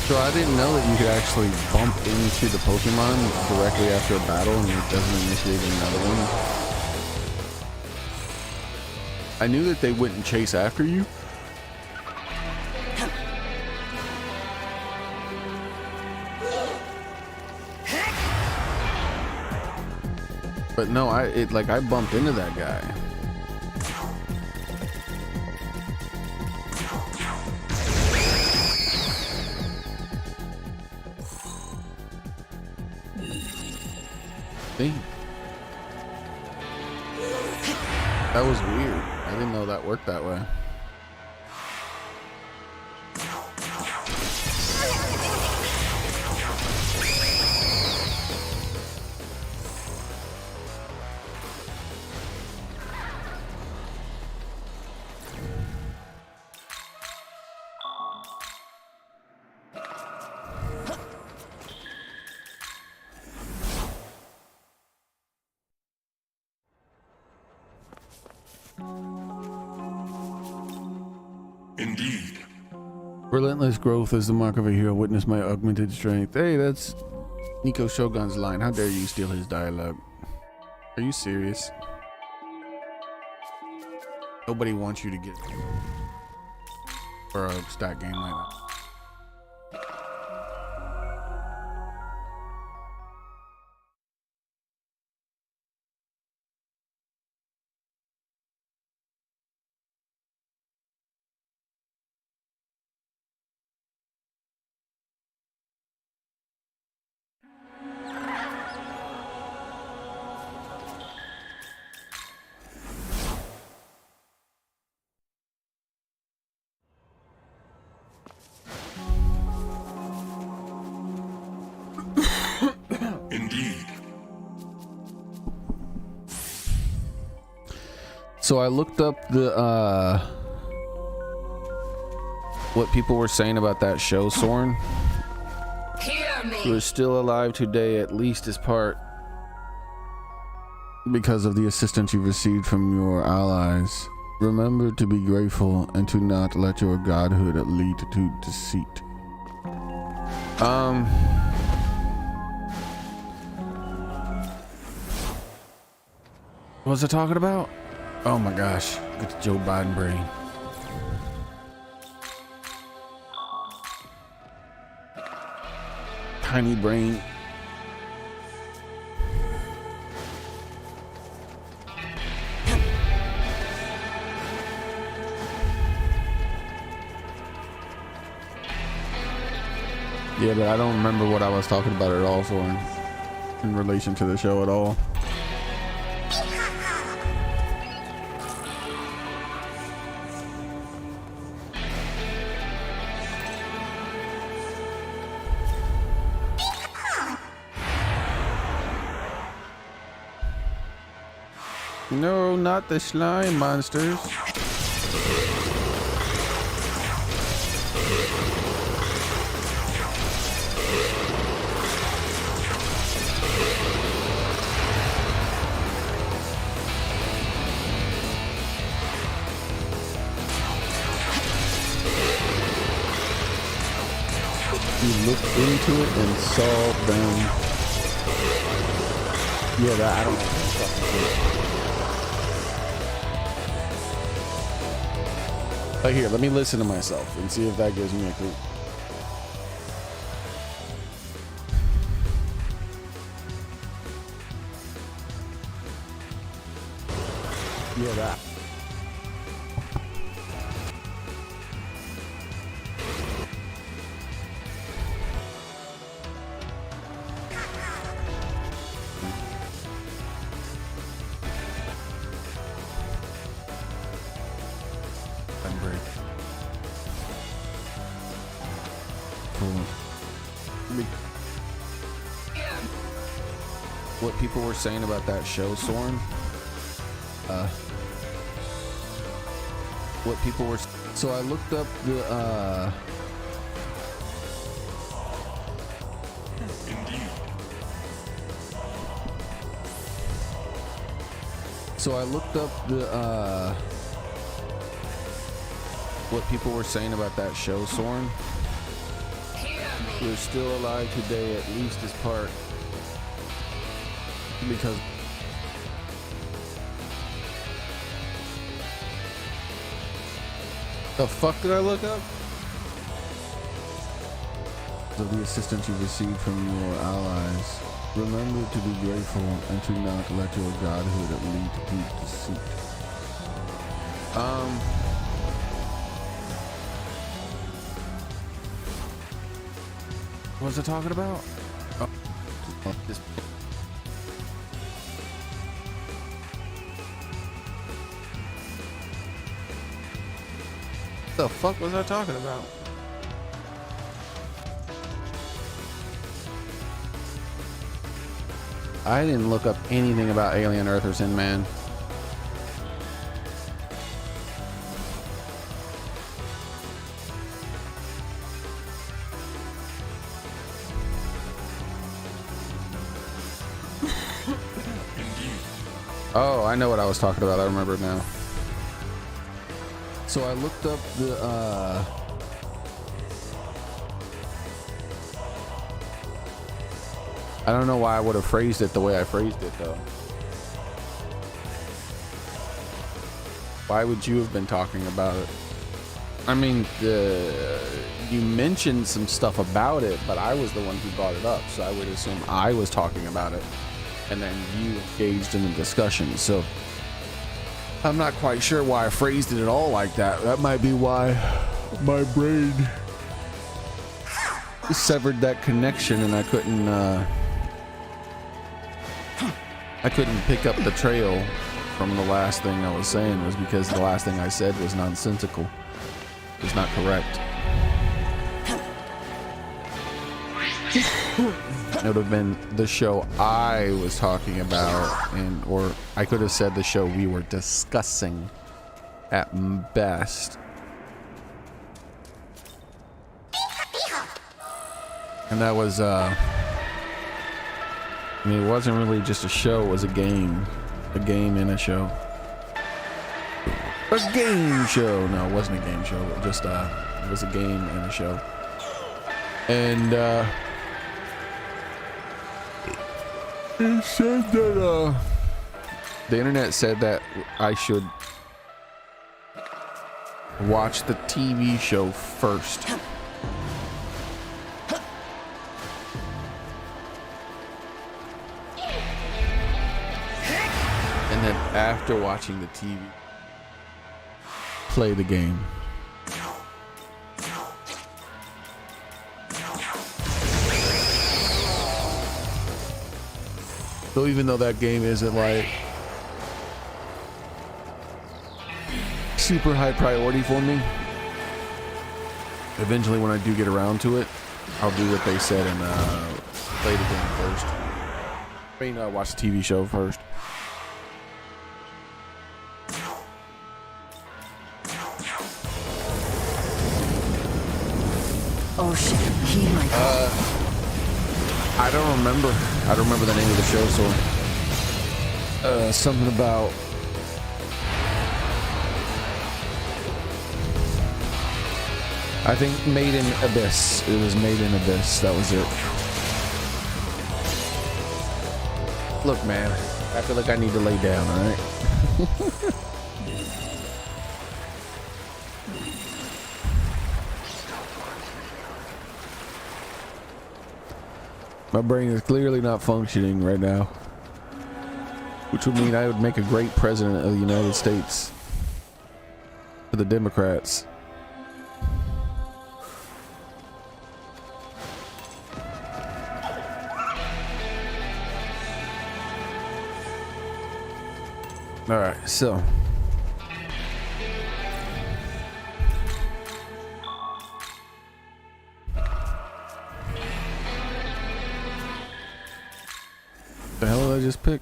[SPEAKER 3] So I didn't know that you could actually bump into the Pokemon directly after a battle and it doesn't initiate another one. I knew that they wouldn't chase after you. But no, I bumped into that guy. See? That was weird. I didn't know that worked that way.
[SPEAKER 4] Indeed.
[SPEAKER 3] Relentless growth is the mark of a hero. Witness my augmented strength. Hey, that's Nico Shogun's line. How dare you steal his dialogue? Are you serious? Nobody wants you to get for a stat game like that.
[SPEAKER 4] Indeed.
[SPEAKER 3] So I looked up the what people were saying about that show, Soren.
[SPEAKER 2] Hear
[SPEAKER 3] Who
[SPEAKER 2] me.
[SPEAKER 3] is still alive today, at least as part because of the assistance you received from your allies. Remember to be grateful and to not let your godhood lead to deceit. What was I talking about? Oh my gosh, get the Joe Biden brain. Tiny brain. Yeah, but I don't remember what I was talking about at all, so in relation to the show at all. No, not the slime monsters. You looked into it and saw them. Yeah, that I don't know. But here, let me listen to myself and see if that gives me a clue. Yeah, that. What people were saying about that show, Soren, what people were. So I looked up the
[SPEAKER 4] Indeed.
[SPEAKER 3] So I looked up the what people were saying about that show, Soren. We're still alive today, at least as part, because the fuck did I look up? Of the assistance you received from your allies. Remember to be grateful and to not let your godhood lead to deceit. What's it talking about? Oh, this. The fuck was I talking about? I didn't look up anything about Alien Earthers in man. Oh, I know what I was talking about. I remember it now. So I looked up the I don't know why I would have phrased it the way I phrased it though. Why would you have been talking about it? I mean, you mentioned some stuff about it, but I was the one who brought it up, so I would assume I was talking about it, and then you engaged in the discussion. So I'm not quite sure why I phrased it at all like that. That might be why my brain severed that connection, and I couldn't pick up the trail from the last thing I was saying. Was because the last thing I said was nonsensical. It was not correct. It would have been the show I was talking about, or I could have said the show we were discussing at best. And that was I mean, it wasn't really just a show, it was a game in a show. A game show. No, it wasn't a game show. It just it was a game and a show. And it said that the internet said that I should watch the TV show first. And then after watching the TV, play the game. So even though that game isn't like super high priority for me, eventually when I do get around to it, I'll do what they said and play the game first. I mean, watch the TV show first.
[SPEAKER 2] Oh shit, he might.
[SPEAKER 3] I don't remember. I don't remember the name of the show, so something about I think Made in Abyss. It was Made in Abyss. That was it. Look, man, I feel like I need to lay down, all right? My brain is clearly not functioning right now, which would mean I would make a great president of the United States for the Democrats. All right, so the hell did I just pick?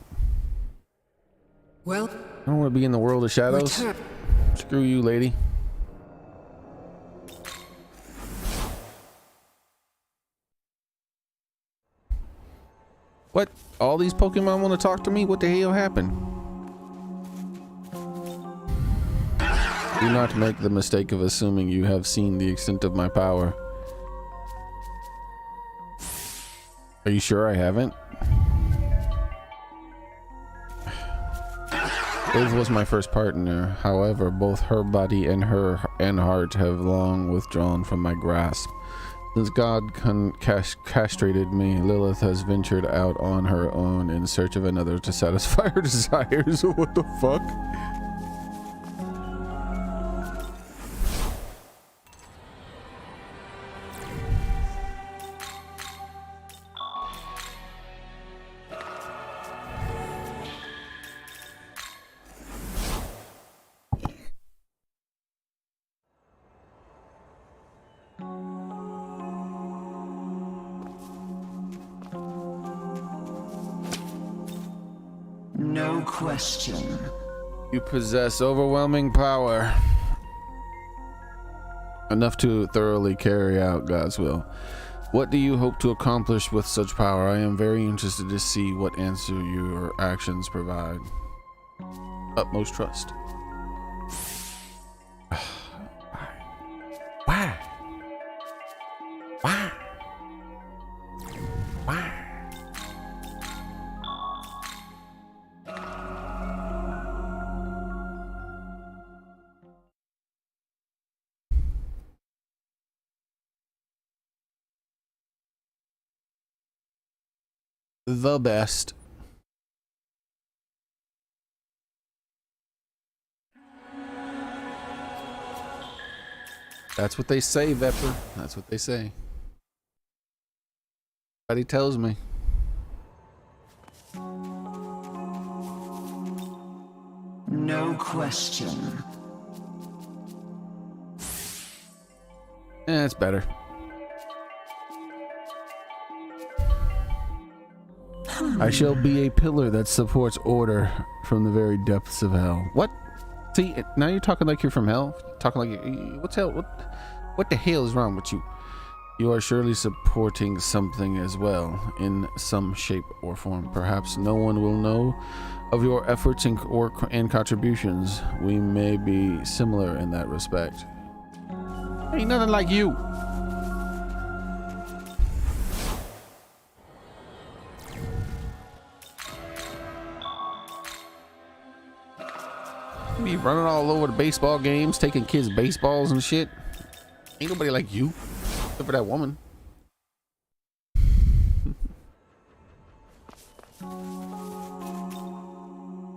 [SPEAKER 2] Well,
[SPEAKER 3] I don't want to be in the world of shadows. Screw you, lady. What? All these Pokemon want to talk to me? What the hell happened? Do not make the mistake of assuming you have seen the extent of my power. Are you sure I haven't? Liv was my first partner. However, both her body and her heart have long withdrawn from my grasp. Since God castrated me, Lilith has ventured out on her own in search of another to satisfy her desires. What the fuck?
[SPEAKER 2] No question.
[SPEAKER 3] You possess overwhelming power. Enough to thoroughly carry out God's will. What do you hope to accomplish with such power? I am very interested to see what answer your actions provide. Utmost trust. Why? Why? Why? The best. That's what they say, Vepper. That's what they say. Everybody tells me.
[SPEAKER 2] No question.
[SPEAKER 3] It's better. I shall be a pillar that supports order from the very depths of hell. What? See, now you're talking like you're from hell. Talking like what's hell? What the hell is wrong with you? You are surely supporting something as well, in some shape or form. Perhaps no one will know of your efforts and contributions. We may be similar in that respect. Ain't nothing like you. Be running all over the baseball games, taking kids' baseballs and shit. Ain't nobody like you, except for that woman.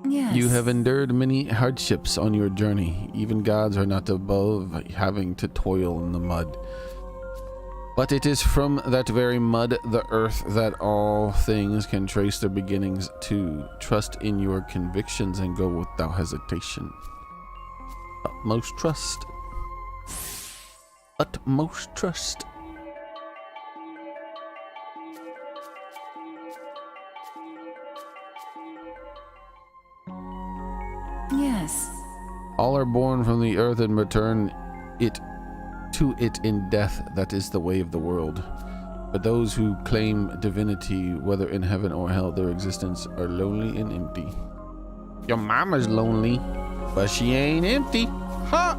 [SPEAKER 2] Yes.
[SPEAKER 3] You have endured many hardships on your journey. Even gods are not above having to toil in the mud. But it is from that very mud, the earth, that all things can trace their beginnings to. Trust in your convictions and go without hesitation. Utmost trust. Utmost trust.
[SPEAKER 2] Yes.
[SPEAKER 3] All are born from the earth and return it to it in death. That is the way of the world. But those who claim divinity, whether in heaven or hell, their existence are lonely and empty. Your mama's lonely, but she ain't empty. Ha!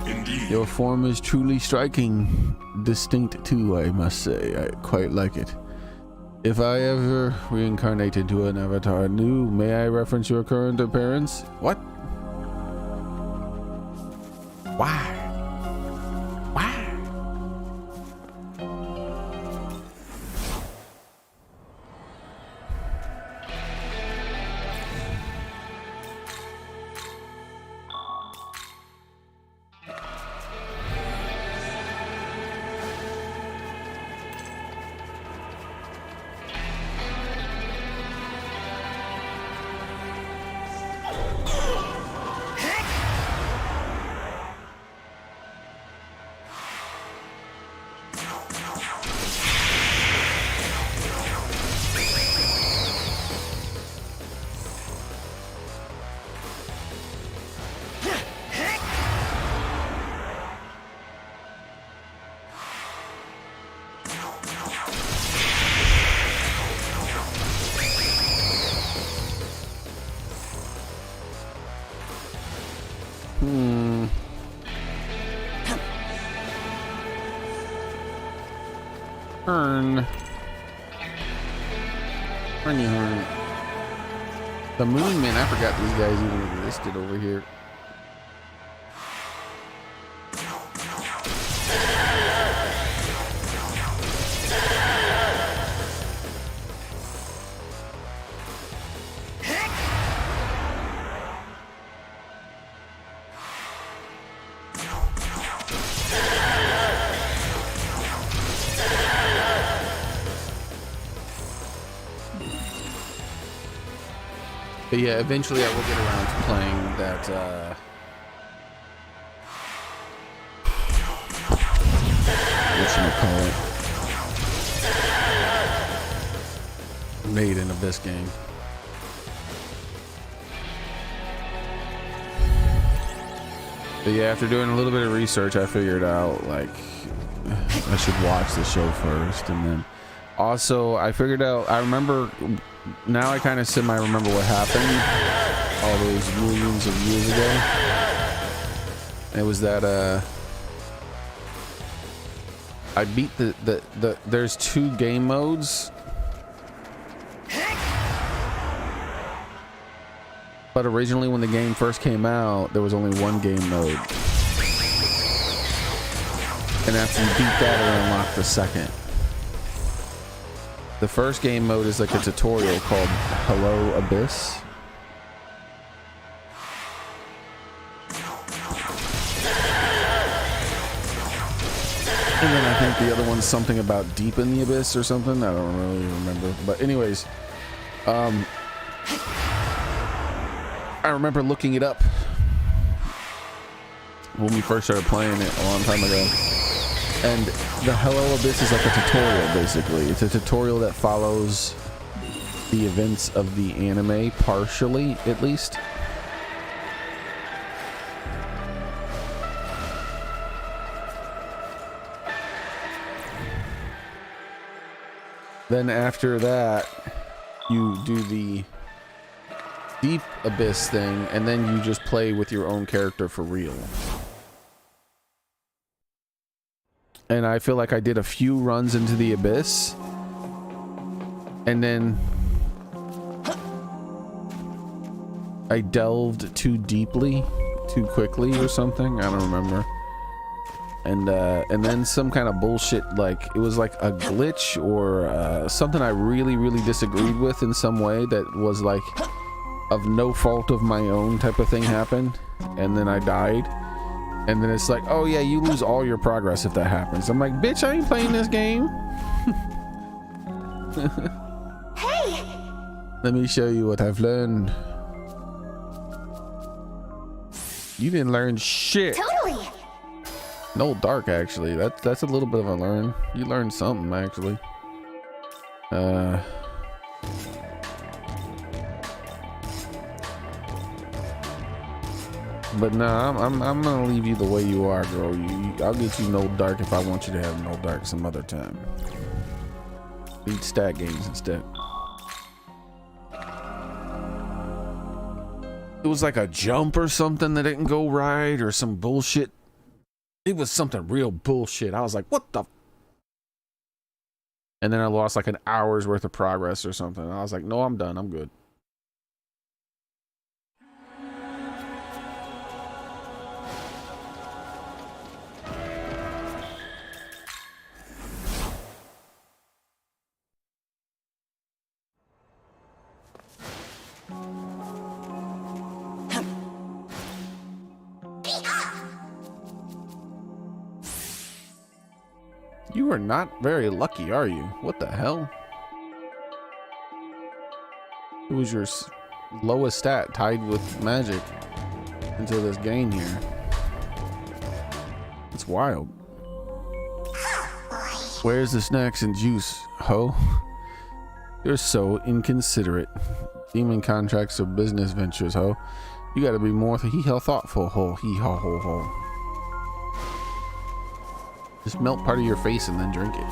[SPEAKER 4] Indeed.
[SPEAKER 3] Your form is truly striking. Distinct too, I must say. I quite like it. If I ever reincarnate into an avatar new, may I reference your current appearance? What? Why? Why? Earn. Earn. The Moon Man, I forgot these guys even existed over here. But yeah, eventually I will get around to playing that, whatchamacallit, Made in Abyss game. But yeah, after doing a little bit of research, I figured out, like, I should watch the show first, and then also I figured out, I remember, now I kind of semi-remember what happened all those millions of years ago. It was that I beat there's 2 game modes, but originally when the game first came out there was only 1 game mode, and after you beat that it unlocked the second. The first game mode is like a tutorial called Hello Abyss. And then I think the other one's something about Deep in the Abyss or something. I don't really remember. But anyways, I remember looking it up when we first started playing it a long time ago. And the Hello Abyss is like a tutorial, basically. It's a tutorial that follows the events of the anime, partially, at least. Then after that, you do the Deep Abyss thing, and then you just play with your own character for real. And I feel like I did a few runs into the Abyss, and then I delved too deeply, too quickly or something. I don't remember. And then some kind of bullshit, like it was like a glitch or something I really disagreed with in some way that was like of no fault of my own type of thing happened, and then I died. And then it's like, oh yeah, you lose all your progress if that happens. I'm like, bitch, I ain't playing this game.
[SPEAKER 5] Hey!
[SPEAKER 3] Let me show you what I've learned. You didn't learn shit.
[SPEAKER 5] Totally!
[SPEAKER 3] No dark, actually. That's a little bit of a learn. You learned something, actually. But nah, I'm gonna leave you the way you are, girl. I'll get you no dark if I want you to have no dark some other time. Beat stat games instead. It was like a jump or something that didn't go right, or some bullshit. It was something real bullshit. I was like, what the? And then I lost like an hour's worth of progress or something. I was like, no, I'm done. I'm good. You are not very lucky, are you? What the hell? It was your lowest stat tied with magic until this game here. It's wild. Where's the snacks and juice, ho? You're so inconsiderate. Demon contracts or business ventures, ho. You gotta be more thoughtful, ho. Hee-haw, ho, ho. Just melt part of your face and then drink it.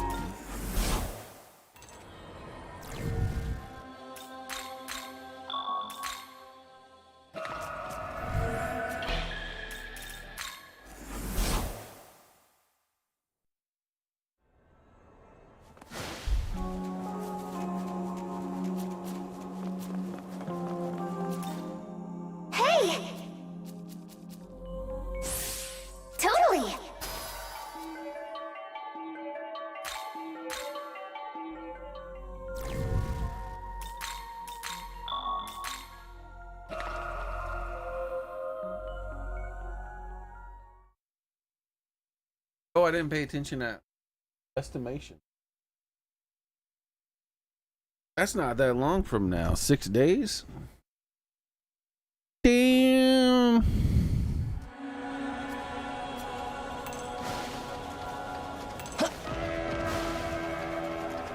[SPEAKER 1] Oh, I didn't pay attention at estimation. That's not that long from now. 6 days? Damn.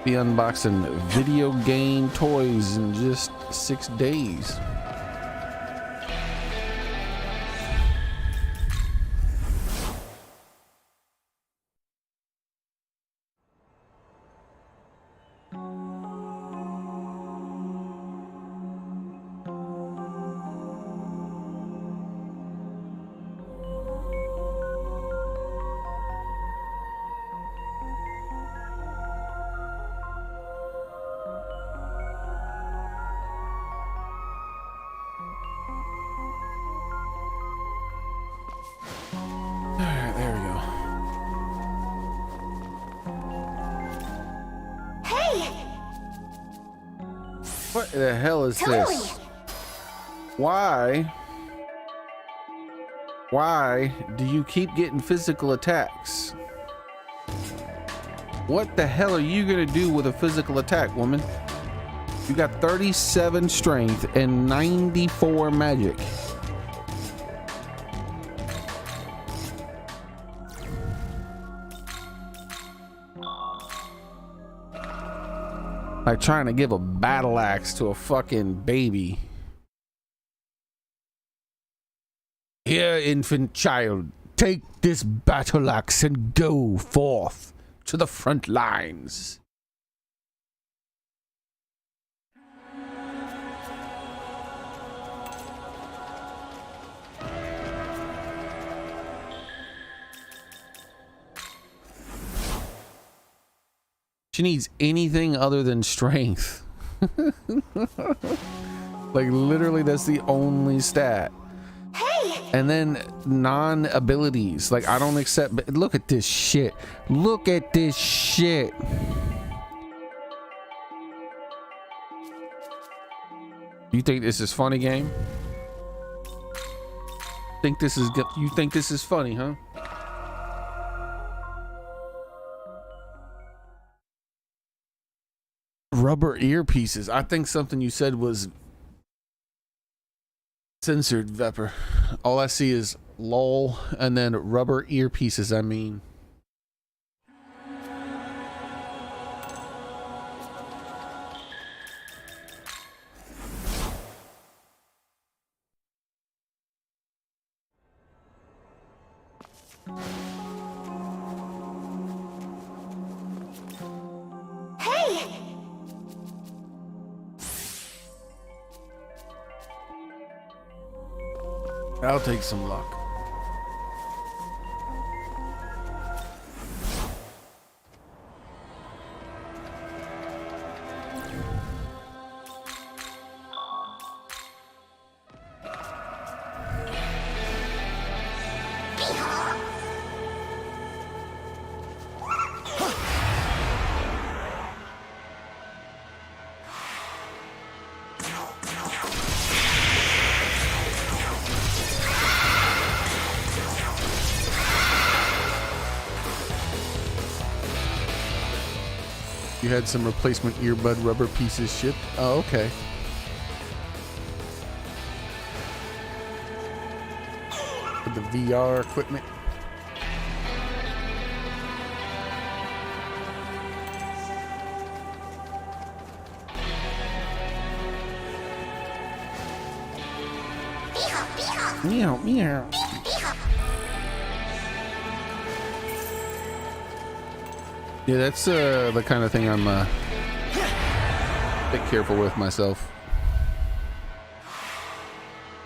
[SPEAKER 1] Be unboxing video game toys in just 6 days. What the hell is this? Why do you keep getting physical attacks? What the hell are you gonna do with a physical attack, woman? You got 37 strength and 94 magic. Like trying to give a battle axe to a fucking baby. Here, infant child, take this battle axe and go forth to the front lines. She needs anything other than strength. Like literally that's the only stat.
[SPEAKER 5] Hey!
[SPEAKER 1] And then non-abilities. Like I don't accept, look at this shit. Look at this shit. You think this is funny, game? Think this is good? You think this is funny, huh? Rubber earpieces. I think something you said was censored, Vepper. All I see is lol and then rubber earpieces. I mean, I'll take some luck. You had some replacement earbud rubber pieces shipped. Oh, okay. For the VR equipment. Meow, meow. Yeah, that's the kind of thing I'm a bit careful with myself.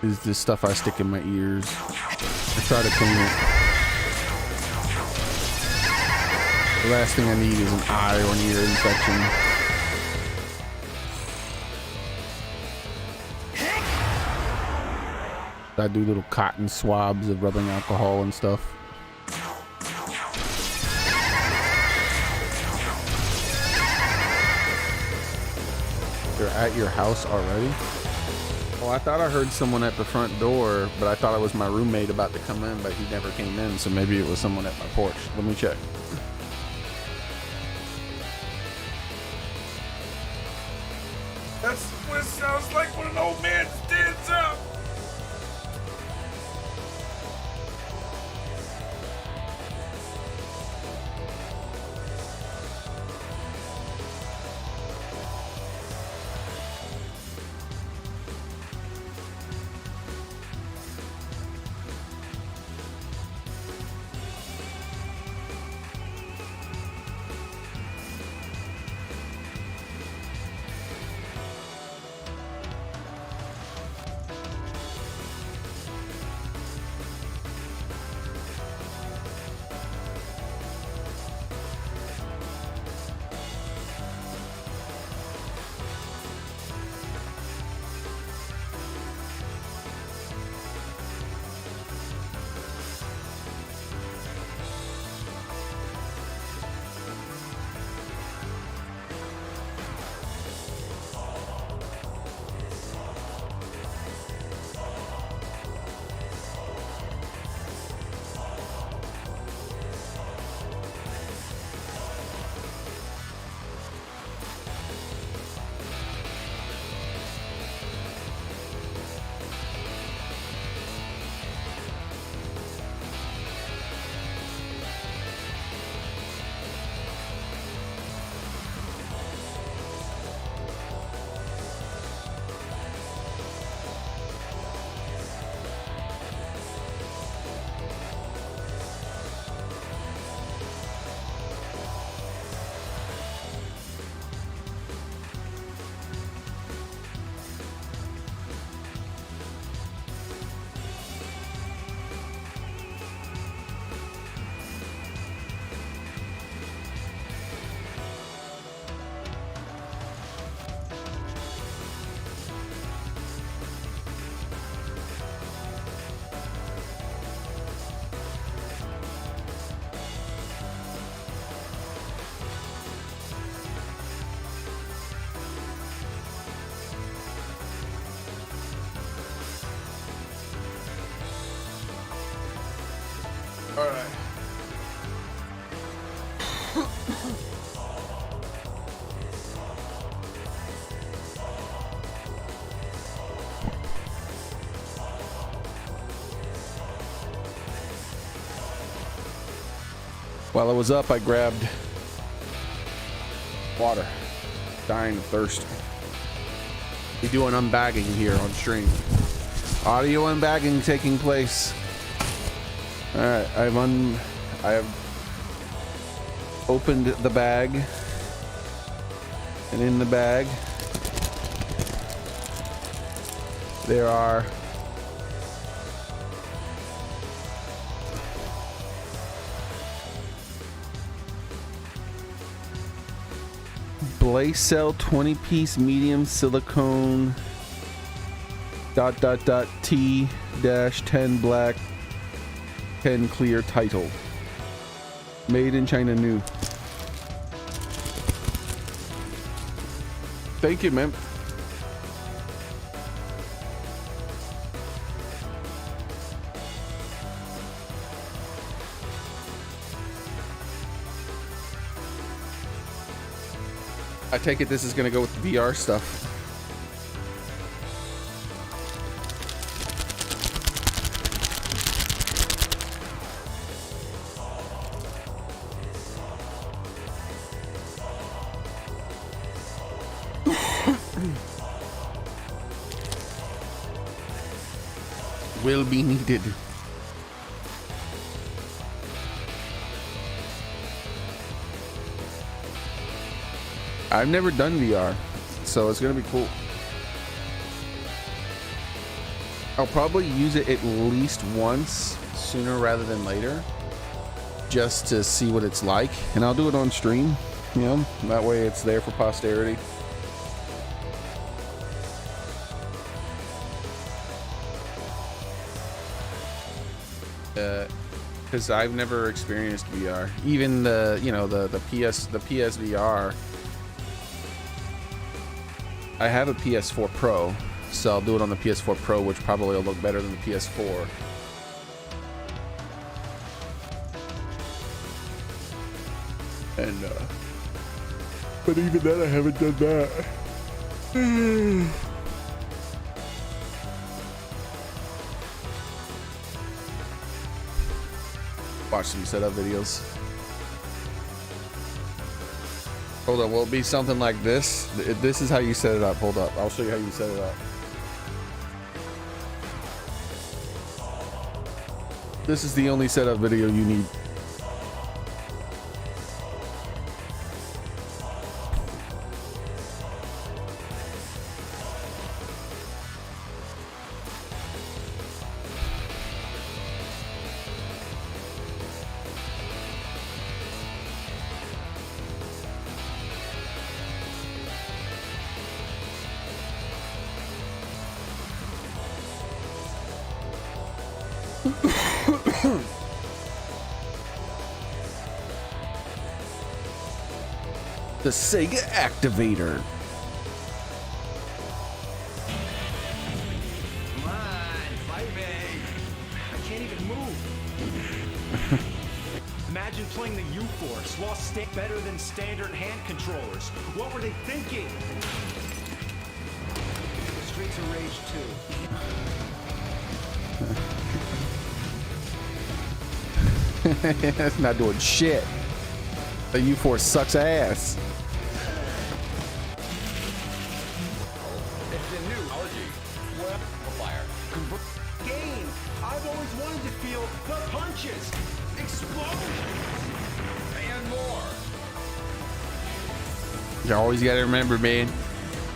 [SPEAKER 1] Is this stuff I stick in my ears. I try to clean it. The last thing I need is an eye or an ear infection. I do little cotton swabs of rubbing alcohol and stuff. They're at your house already?
[SPEAKER 3] Oh, I thought I heard someone at the front door, but I thought it was my roommate about to come in, but he never came in, so maybe it was someone at my porch. Let me check.
[SPEAKER 6] That's what it sounds like when an old man stands up.
[SPEAKER 3] All right. While I was up, I grabbed water. Dying of thirst. We do an unbagging here on stream. Audio unbagging taking place. All right, I have opened the bag, and in the bag there are Blacell 20-piece medium silicone T-10 black 10 clear title. Made in China new. Thank you, man. I take it this is gonna go with the VR stuff. Will be needed. I've never done VR, so it's gonna be cool. I'll probably use it at least once, sooner rather than later, just to see what it's like, and I'll do it on stream, you know, that way it's there for posterity. Because I've never experienced VR. Even the, you know, the PSVR. I have a PS4 Pro, So I'll do it on the PS4 Pro, which probably will look better than the PS4. And but even then I haven't done that. Watch some setup videos. Hold on, will it be something like this? This is how you set it up. Hold up, I'll show you how you set it up. This is the only setup video you need. The Sega Activator.
[SPEAKER 7] Come on, fight me. I can't even move. Imagine playing the U-Force while better than standard hand controllers. What were they thinking? Streets of Rage 2.
[SPEAKER 3] That's not doing shit. The U-Force sucks ass.
[SPEAKER 7] It's a new amplifier. Game. I've always wanted to feel the punches, explosions, and more.
[SPEAKER 3] You always gotta remember, man.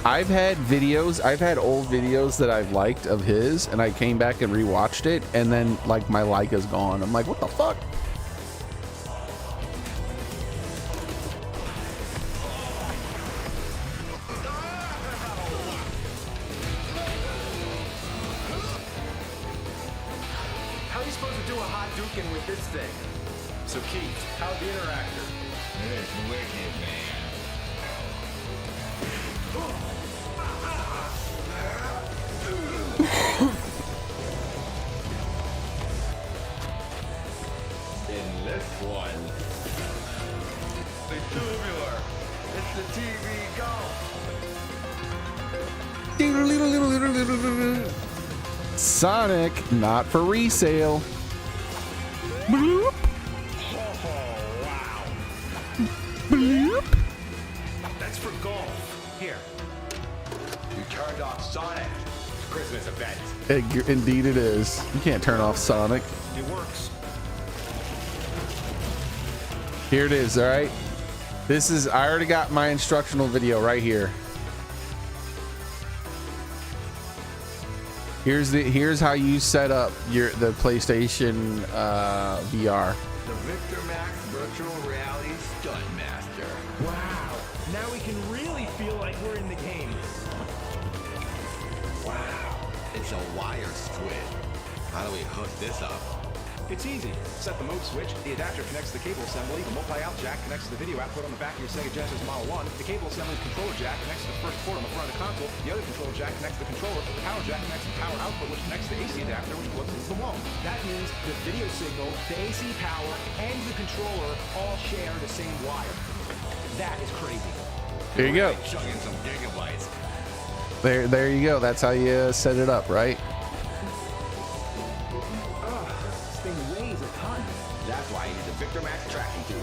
[SPEAKER 3] I've had old videos that I've liked of his, and I came back and rewatched it, and then like my like is gone. I'm like, what the fuck?
[SPEAKER 7] How are you supposed to do a hot duking with this thing? So Keith, how's the interactor? It's wicked, man. In this one, the tubular. It's the TV golf.
[SPEAKER 3] Sonic, not for resale. Bloop.
[SPEAKER 7] Oh, wow.
[SPEAKER 3] Bloop.
[SPEAKER 7] That's for golf. Here. You turned off Sonic. Christmas event.
[SPEAKER 3] Indeed it is. You can't turn off Sonic.
[SPEAKER 7] It works.
[SPEAKER 3] Here it is, all right? This is, I already got my instructional video right here. Here's how you set up the PlayStation VR.
[SPEAKER 7] The Victor Max Virtual Reality Stunt Master. Wow. Now we can really feel like we're in the game. Wow. It's a wired squid. How do we hook this up? It's easy. Set the mode switch, the adapter connects to the cable assembly, the multi-out jack connects to the video output on the back of your Sega Genesis Model 1, the cable assembly's controller jack connects to the first port on the front of the console, the other controller jack connects to the controller, the power jack connects to the power output, which connects to the AC adapter, which plugs into the wall. That means the video signal, the AC power, and the controller all share the same wire. That is crazy.
[SPEAKER 3] There you go.
[SPEAKER 7] Chugging some gigabytes.
[SPEAKER 3] There you go. That's how you set it up, right?
[SPEAKER 7] That's why you need the Victor Max tracking tube.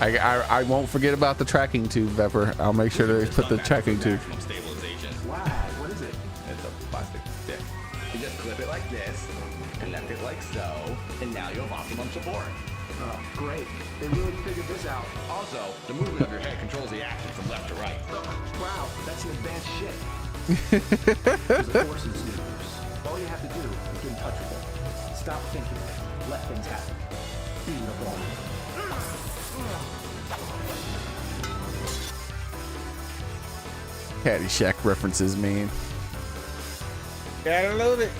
[SPEAKER 3] I won't forget about the tracking tube, Vepper. I'll make sure to put the tracking tube.
[SPEAKER 7] Stabilization. Wow, what is it? It's a plastic stick. You just clip it like this, connect it like so, and now you have optimum support. Oh, great. They really figured this out. Also, the movement of your head controls the action from left to right. Wow, that's some advanced shit. There's a force in this universe. All you have to do is get in touch with it. Stop thinking. Let things happen. Be the ball.
[SPEAKER 3] Caddyshack references, man. Gotta love it.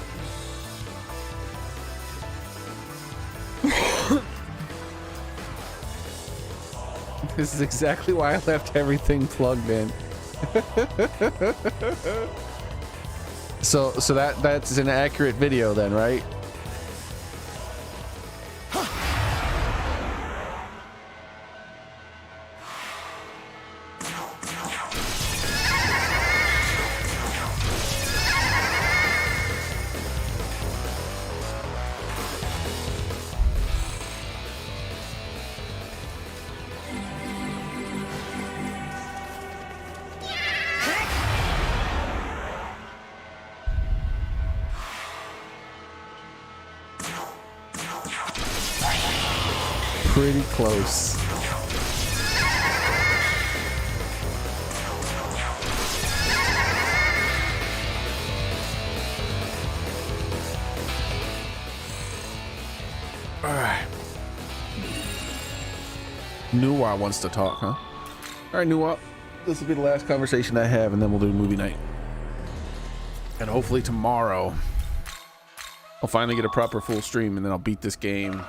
[SPEAKER 3] This is exactly why I left everything plugged in. So that's an accurate video then, right? Pretty close. All right. Nuwa wants to talk, huh? All right, Nuwa. This will be the last conversation I have, and then we'll do movie night. And hopefully tomorrow, I'll finally get a proper full stream, and then I'll beat this game.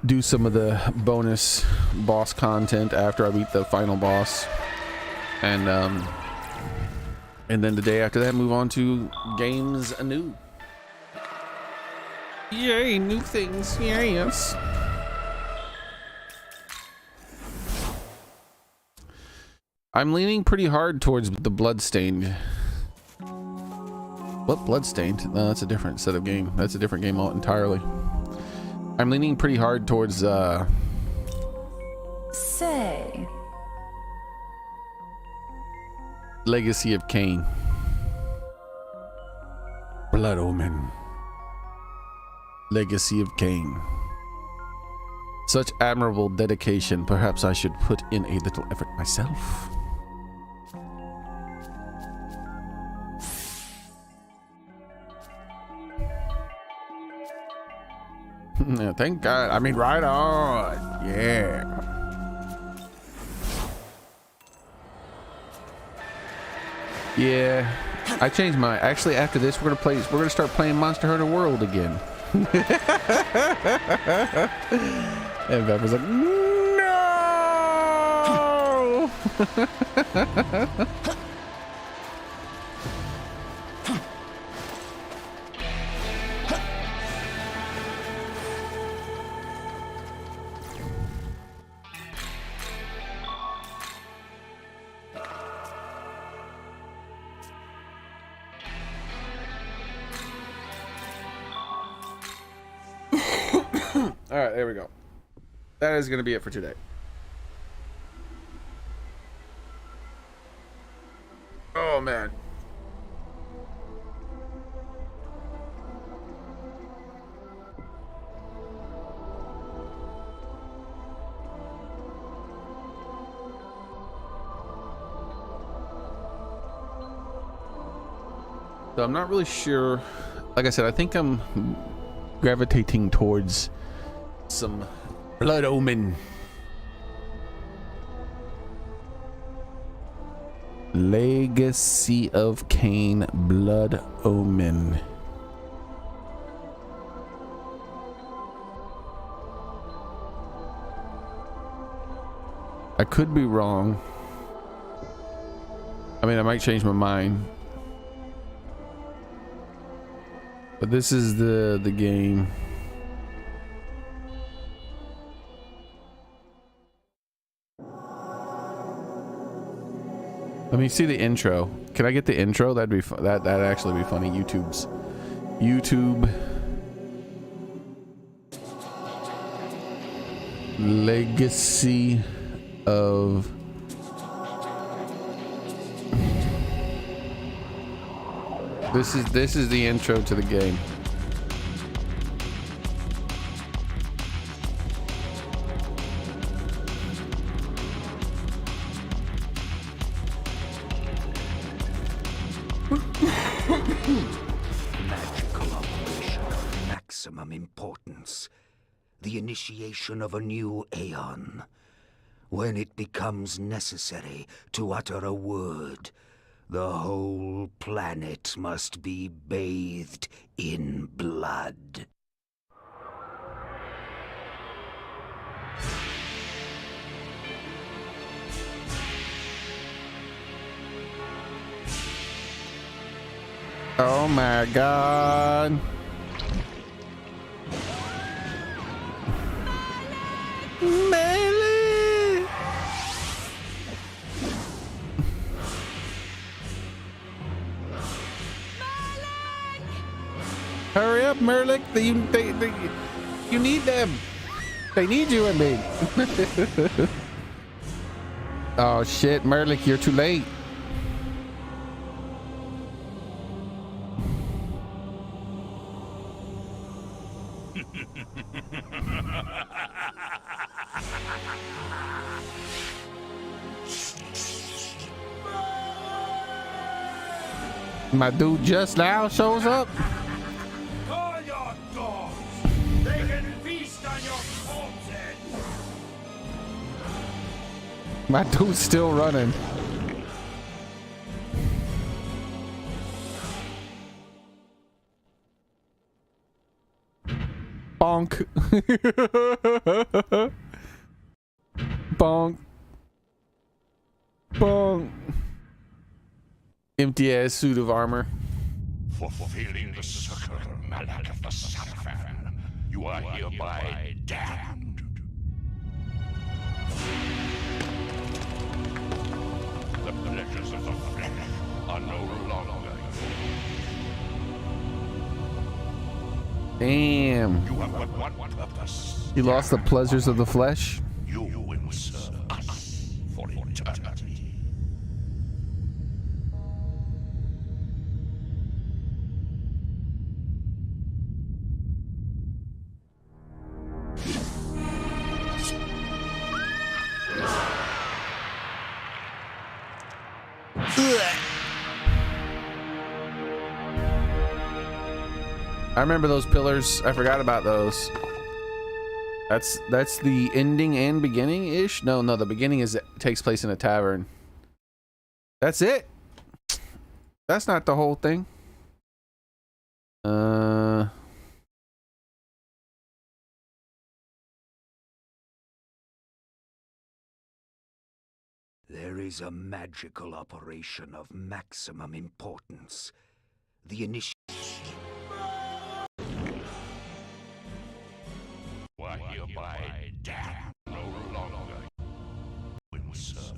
[SPEAKER 3] Do some of the bonus boss content after I beat the final boss, and then the day after that move on to games anew. Yay, new things. Yes. I'm leaning pretty hard towards the Bloodstained. What? Bloodstained? No, that's a different set of game. That's a different game entirely. I'm leaning pretty hard towards
[SPEAKER 2] Say.
[SPEAKER 3] Legacy of Kain. Blood Omen. Legacy of Kain. Such admirable dedication. Perhaps I should put in a little effort myself. Yeah, thank God. I mean, right on. Yeah. Yeah. I changed my. Actually, after this, we're gonna start playing Monster Hunter World again. And Bev was like, no. All right, there we go. That is going to be it for today. Oh, man. So I'm not really sure. Like I said, I think I'm gravitating towards some Blood Omen. Legacy of Kain, Blood Omen. I could be wrong. I mean, I might change my mind. But this is the game. Let me see the intro. Can I get the intro? That'd be that'd actually be funny. YouTube Legacy of This is the intro to the game.
[SPEAKER 8] Magical operation of maximum importance. The initiation of a new aeon. When it becomes necessary to utter a word, the whole planet must be bathed in blood.
[SPEAKER 3] Oh my god. Melee. Hurry up, Merlick. You need them. They need you and me. Oh shit, Merlick, you're too late. My dude just now shows up.
[SPEAKER 6] Call your dogs. They can feast on your corpses.
[SPEAKER 3] My dude's still running. Bonk. Bonk. Bonk. Empty ass suit of armor.
[SPEAKER 4] For fulfilling the circle, Malak of the Sunfan, you are hereby damned. The pleasures of the flesh are no longer
[SPEAKER 3] Damn.
[SPEAKER 4] yours. You have but one purpose.
[SPEAKER 3] You lost the pleasures of the flesh.
[SPEAKER 4] You will serve us for eternity.
[SPEAKER 3] I remember those pillars. I forgot about those. That's the ending and beginning ish. No, the beginning takes place in a tavern. That's it. That's not the whole thing.
[SPEAKER 8] There is a magical operation of maximum importance. The initiation.
[SPEAKER 4] You are hereby damned. No longer will serve.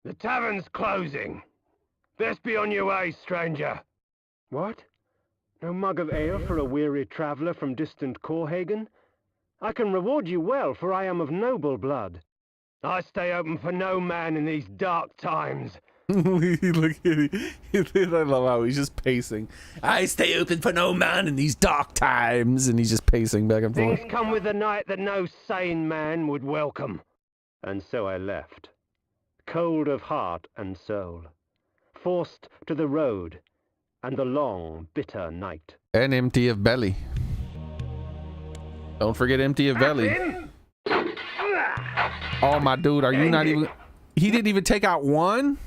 [SPEAKER 9] The tavern's closing. Best be on your way, stranger. What? No mug of ale for a weary traveller from distant Corhagen? I can reward you well, for I am of noble blood. I stay open for no man in these dark times.
[SPEAKER 3] Look at him. I love how he's just pacing. I stay open for no man in these dark times, and he's just pacing back and forth.
[SPEAKER 9] Things come with the night that no sane man would welcome. And so I left, cold of heart and soul, forced to the road and the long, bitter night.
[SPEAKER 3] And empty of belly. Don't forget empty of belly. Oh my dude, are you not even... He didn't even take out one?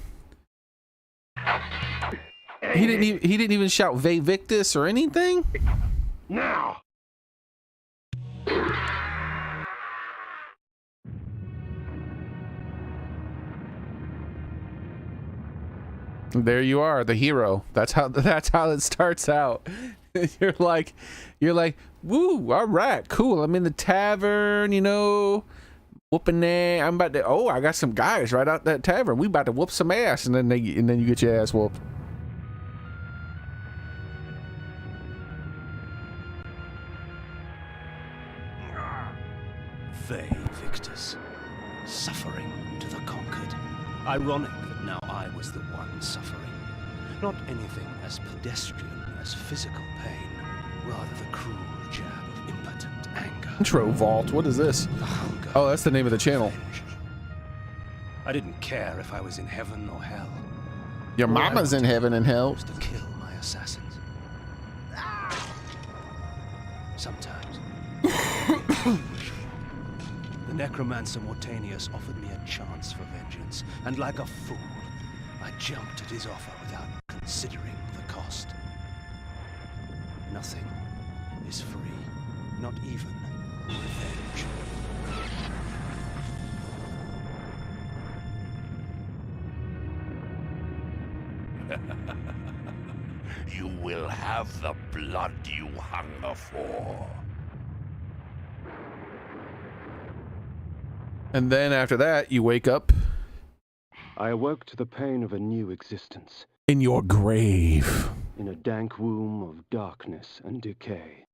[SPEAKER 3] He didn't even shout Ve Victus or anything?
[SPEAKER 9] Now!
[SPEAKER 3] There you are, the hero. That's how it starts out. You're like, woo, all right, cool. I'm in the tavern, you know, whooping there. I'm about to. Oh, I got some guys right out that tavern. We about to whoop some ass, and then you get your ass whooped.
[SPEAKER 10] Ve Victus, suffering to the conquered. Ironic that now I was the one suffering. Not anything as pedestrian as physical pain, rather the cruel jab of impotent anger.
[SPEAKER 3] Intro vault. What is this?
[SPEAKER 10] The hunger.
[SPEAKER 3] Oh, that's the name of the channel.
[SPEAKER 10] Revenge. I didn't care if I was in heaven or hell.
[SPEAKER 3] Your mama's in heaven and hell.
[SPEAKER 10] Was to kill my assassins. Sometimes. The necromancer Mortanius offered me a chance for vengeance, and like a fool, I jumped at his offer without considering the cost. Nothing is free, not even revenge.
[SPEAKER 4] You will have the blood you hunger for.
[SPEAKER 3] And then after that, you wake up
[SPEAKER 9] I awoke to the pain of a new existence,
[SPEAKER 3] in your grave.
[SPEAKER 9] in a dank womb of darkness and decay.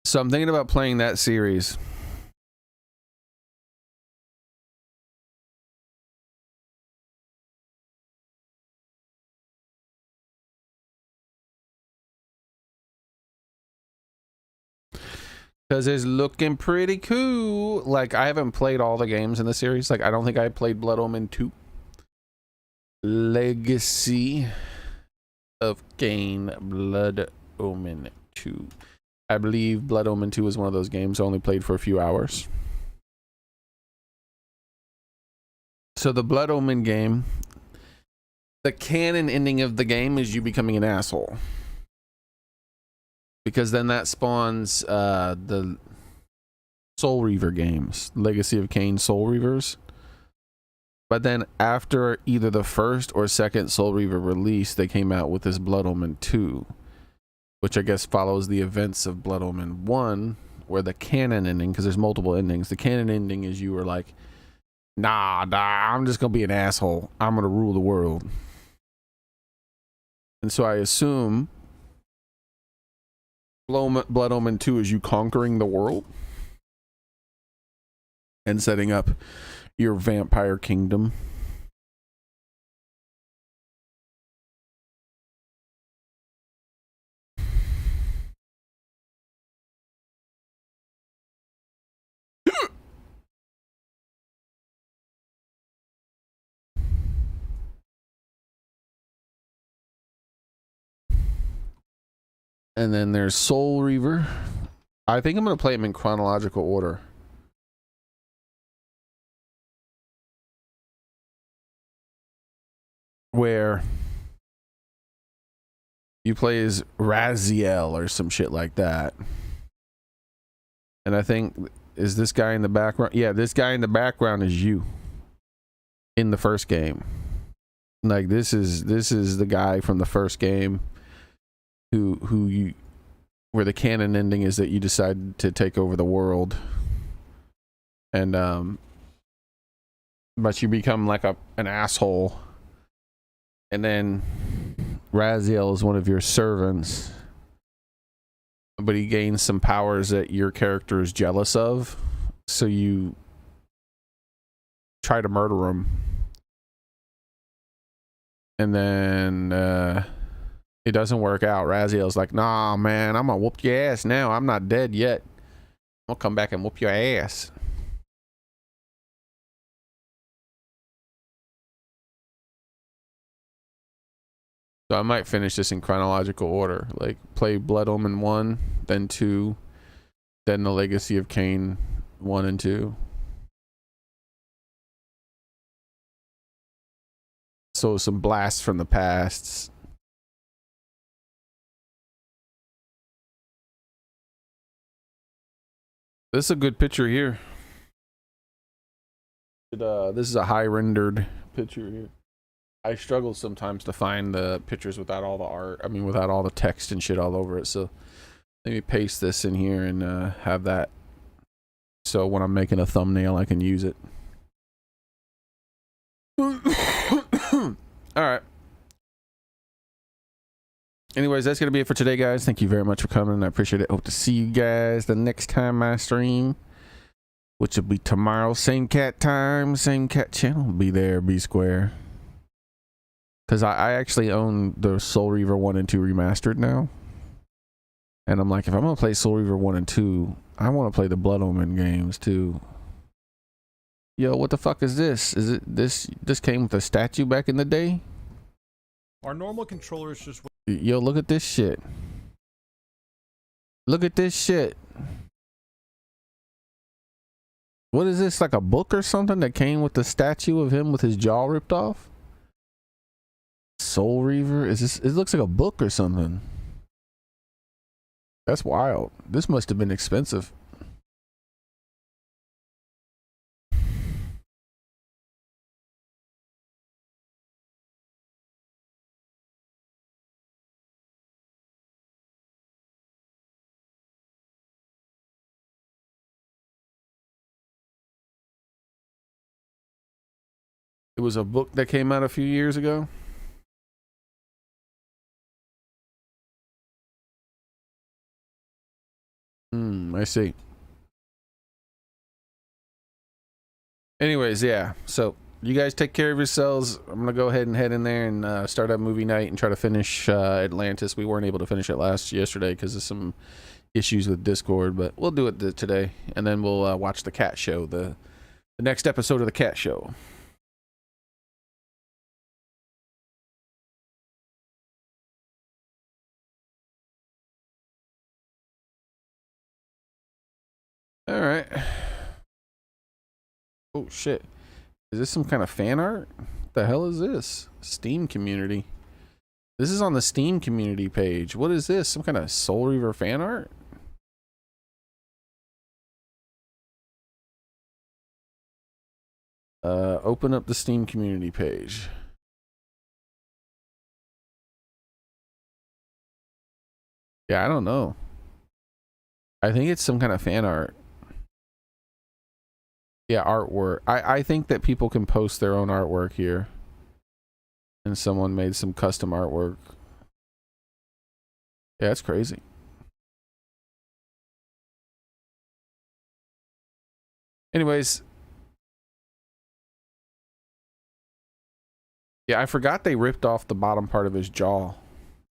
[SPEAKER 3] So I'm thinking about playing that series. Because it's looking pretty cool. Like, I haven't played all the games in the series. Like, I don't think I played Blood Omen 2. Legacy of Kain, Blood Omen 2. I believe Blood Omen 2 is one of those games I only played for a few hours. So the Blood Omen game, the canon ending of the game is you becoming an asshole. Because then that spawns the Soul Reaver games, Legacy of Kain Soul Reavers. But then after either the first or second Soul Reaver release, they came out with this Blood Omen 2, which I guess follows the events of Blood Omen 1, where the canon ending, because there's multiple endings, the canon ending is you were like, nah, I'm just going to be an asshole. I'm going to rule the world. And so I assume Blood Omen 2 is you conquering the world and setting up your vampire kingdom. And then there's Soul Reaver. I think I'm going to play them in chronological order. Where you play as Raziel or some shit like that. And I think, is this guy in the background? Yeah, this guy in the background is you in the first game. Like, this is the guy from the first game who you, where the canon ending is that you decide to take over the world. And but you become like an asshole. And then Raziel is one of your servants, but he gains some powers that your character is jealous of, so you try to murder him. And then it doesn't work out. Raziel's like, nah, man, I'm gonna whoop your ass now. I'm not dead yet. I'll come back and whoop your ass. So I might finish this in chronological order. Like, play Blood Omen 1, then 2, then the Legacy of Kain 1 and 2. So some blasts from the past. This is a good picture here. This is a high rendered picture here. I struggle sometimes to find the pictures without all the art. I mean, without all the text and shit all over it. So let me paste this in here and have that. So when I'm making a thumbnail, I can use it. All right. Anyways, that's going to be it for today, guys. Thank you very much for coming. I appreciate it. Hope to see you guys the next time I stream, which will be tomorrow. Same cat time, same cat channel. Be there, be square. Because I actually own the Soul Reaver 1 and 2 remastered now. And I'm like, if I'm going to play Soul Reaver 1 and 2, I want to play the Blood Omen games too. Yo, what the fuck is this? Is it this came with a statue back in the day?
[SPEAKER 11] Our normal controllers just...
[SPEAKER 3] Yo, look at this shit. Look at this shit. What is this, like a book or something that came with the statue of him with his jaw ripped off? Soul Reaver? Is this? It looks like a book or something. That's wild. This must have been expensive. It was a book that came out a few years ago. I see. Anyways, yeah. So you guys take care of yourselves. I'm gonna go ahead and head in there and start up movie night and try to finish Atlantis. We weren't able to finish it yesterday because of some issues with Discord, but we'll do it today, and then we'll watch the Cat Show, the next episode of the Cat Show. All right. Oh shit. Is this some kind of fan art? What the hell is this? Steam community. This is on the Steam community page. What is this? Some kind of Soul Reaver fan art? Open up the Steam community page. Yeah, I don't know. I think it's some kind of fan art. Yeah, artwork. I think that people can post their own artwork here. And someone made some custom artwork. Yeah, that's crazy. Anyways. Yeah, I forgot they ripped off the bottom part of his jaw.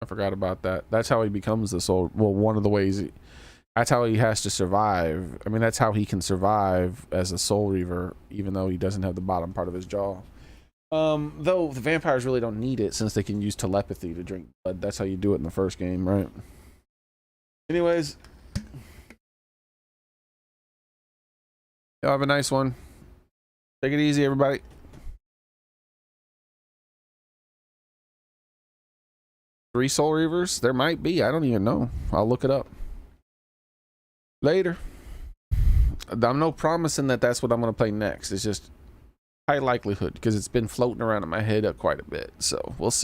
[SPEAKER 3] I forgot about that. That's how he becomes the soul. Well, one of the ways. That's how he has to survive. I mean, that's how he can survive as a Soul Reaver, even though he doesn't have the bottom part of his jaw. Though the vampires really don't need it since they can use telepathy to drink blood. That's how you do it in the first game, right? Anyways. Y'all have a nice one. Take it easy, everybody. Three Soul Reavers? There might be. I don't even know. I'll look it up. Later. I'm no promising that that's what I'm going to play next. It's just high likelihood because it's been floating around in my head quite a bit. So we'll see.